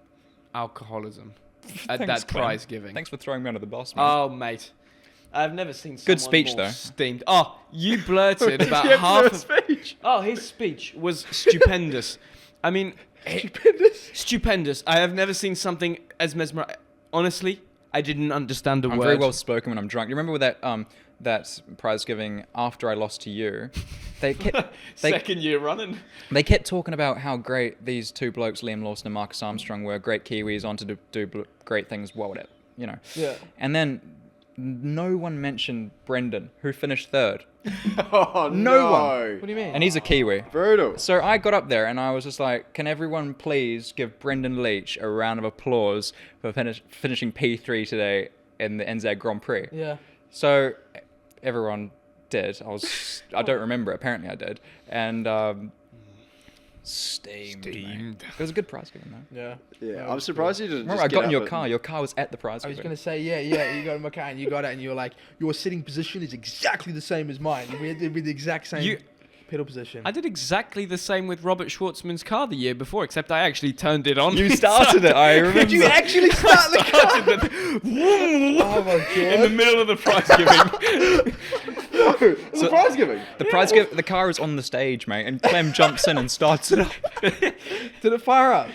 alcoholism at Thanks, that Clem. prize giving. Thanks for throwing me under the bus, man. Oh, mate. I've never seen someone Good speech, more though. steamed. Oh, you blurted about Yeah, half for of... speech. Oh, his speech was stupendous. I mean... Stupendous. I have never seen something as mesmerizing. Honestly, I didn't understand a I'm word. very well spoken when I'm drunk. You remember with that prize giving after I lost to you? They kept Second year running. they kept talking about how great these 2 blokes, Liam Lawson and Marcus Armstrong, were great Kiwis on to do great things. Well, whatever, you know. Yeah. And then no one mentioned Brendan, who finished 3rd. Oh, No one. What do you mean? And he's a Kiwi. Brutal. So I got up there and I was just like, can everyone please give Brendan Leach a round of applause for finishing P3 today in the NZ Grand Prix? Yeah. So everyone did. I don't remember. Apparently I did. And steamed. Mate. It was a good prize giving, though. Yeah. Yeah, I'm surprised you didn't Remember, just I got get in your up car. Your car was at the prize I was giving. going to say, yeah, you got in my car and you got it and you were like, your sitting position is exactly the same as mine. We had to be the exact same pedal position. I did exactly the same with Robert Schwartzman's car the year before, except I actually turned it on. You started it, I remember. Did you actually start the car? Oh my God. In the middle of the prize giving. the prize giving. The car is on the stage, mate, and Clem jumps in and starts it up. Did it fire up?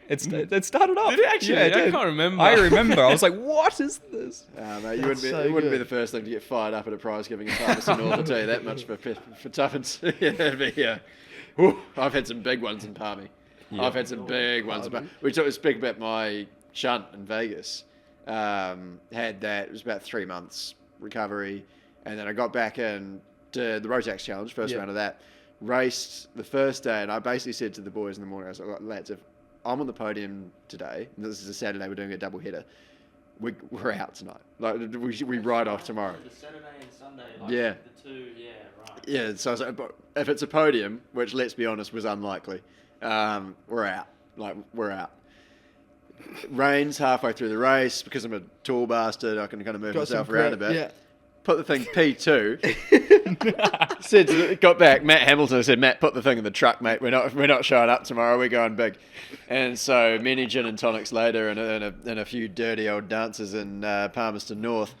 It started up. Did it actually? Yeah, I did. can't remember. I remember. I was like, what is this? Mate, it wouldn't be the first thing to get fired up at a prize giving in Palmerston North, I'll tell you that much for Tuffins. Yeah. Ooh, I've had some big ones in Palmy. I've had some big ones. We speak about my shunt in Vegas. Had that. It was about 3 months recovery, and then I got back in to the Rotax Challenge, first round of that. Raced the first day, and I basically said to the boys in the morning, I was like, lads, if I'm on the podium today, and this is a Saturday, we're doing a double header, we're out tonight. Like we ride off tomorrow. The Saturday and Sunday, like Yeah. the 2, right. Yeah, so I was like, but if it's a podium, which let's be honest was unlikely, we're out. Like we're out. Rains halfway through the race because I'm a tall bastard. I can kind of move myself around a bit. Yeah. Put the thing P2. Got back. Matt Hamilton said, "Matt, put the thing in the truck, mate. We're not showing up tomorrow. We're going big." And so many gin and tonics later, and a few dirty old dances in Palmerston North.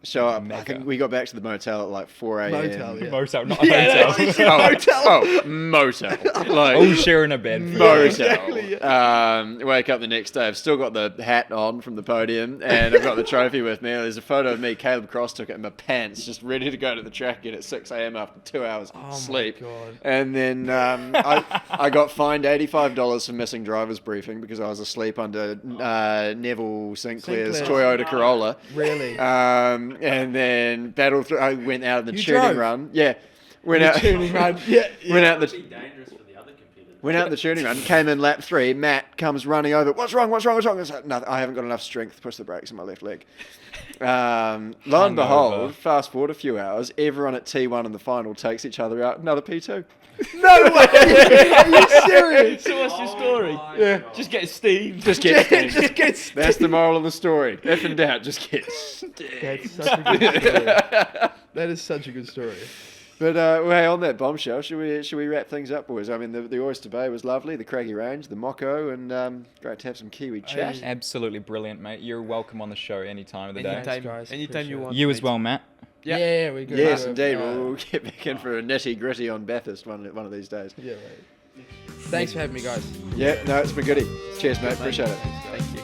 Show up. I think we got back to the motel at like 4 a.m. Motel, yeah. Motel, not a hotel. Motel. Like All sharing a bed. motel. Exactly, Wake up the next day. I've still got the hat on from the podium, and I've got the trophy with me. There's a photo of me. Caleb Cross took it in my pants, just ready to go to the track again at 6 a.m. after 2 hours Oh sleep. my God. And then I got fined $85 for missing driver's briefing because I was asleep under Neville Sinclair's Sinclair. Toyota Corolla. Really? And then battled through. I went out in the You tuning drove? run. Yeah. Went out. Tuning run. Yeah. Went out the. It'd be dangerous for the other computers. Went out the tuning run, came in lap 3, Matt comes running over, what's wrong? I was like, no, I haven't got enough strength to push the brakes in my left leg. Lo and behold, fast forward a few hours, everyone at T1 in the final takes each other out, another P2. No way! Are you serious? So what's your story? Yeah. Just get steamed. Just get steamed. Just get steamed. That's the moral of the story. If in doubt, just get steamed. That's such a good story. That is such a good story. But hey, on that bombshell, should we wrap things up, boys? I mean, the Oyster Bay was lovely, the Craggy Range, the Mocko, and great to have some Kiwi chat. Absolutely brilliant, mate. You're welcome on the show any time of the day. Anytime, guys. anytime you Appreciate want. You as mate. well, Matt. Yeah, we're good. Yes, indeed. We'll get back in for a nitty gritty on Bathurst one of these days. Yeah, right. Thanks for having me, guys. Yeah, no, it's been goody. Cheers, mate. Appreciate it. Thank you.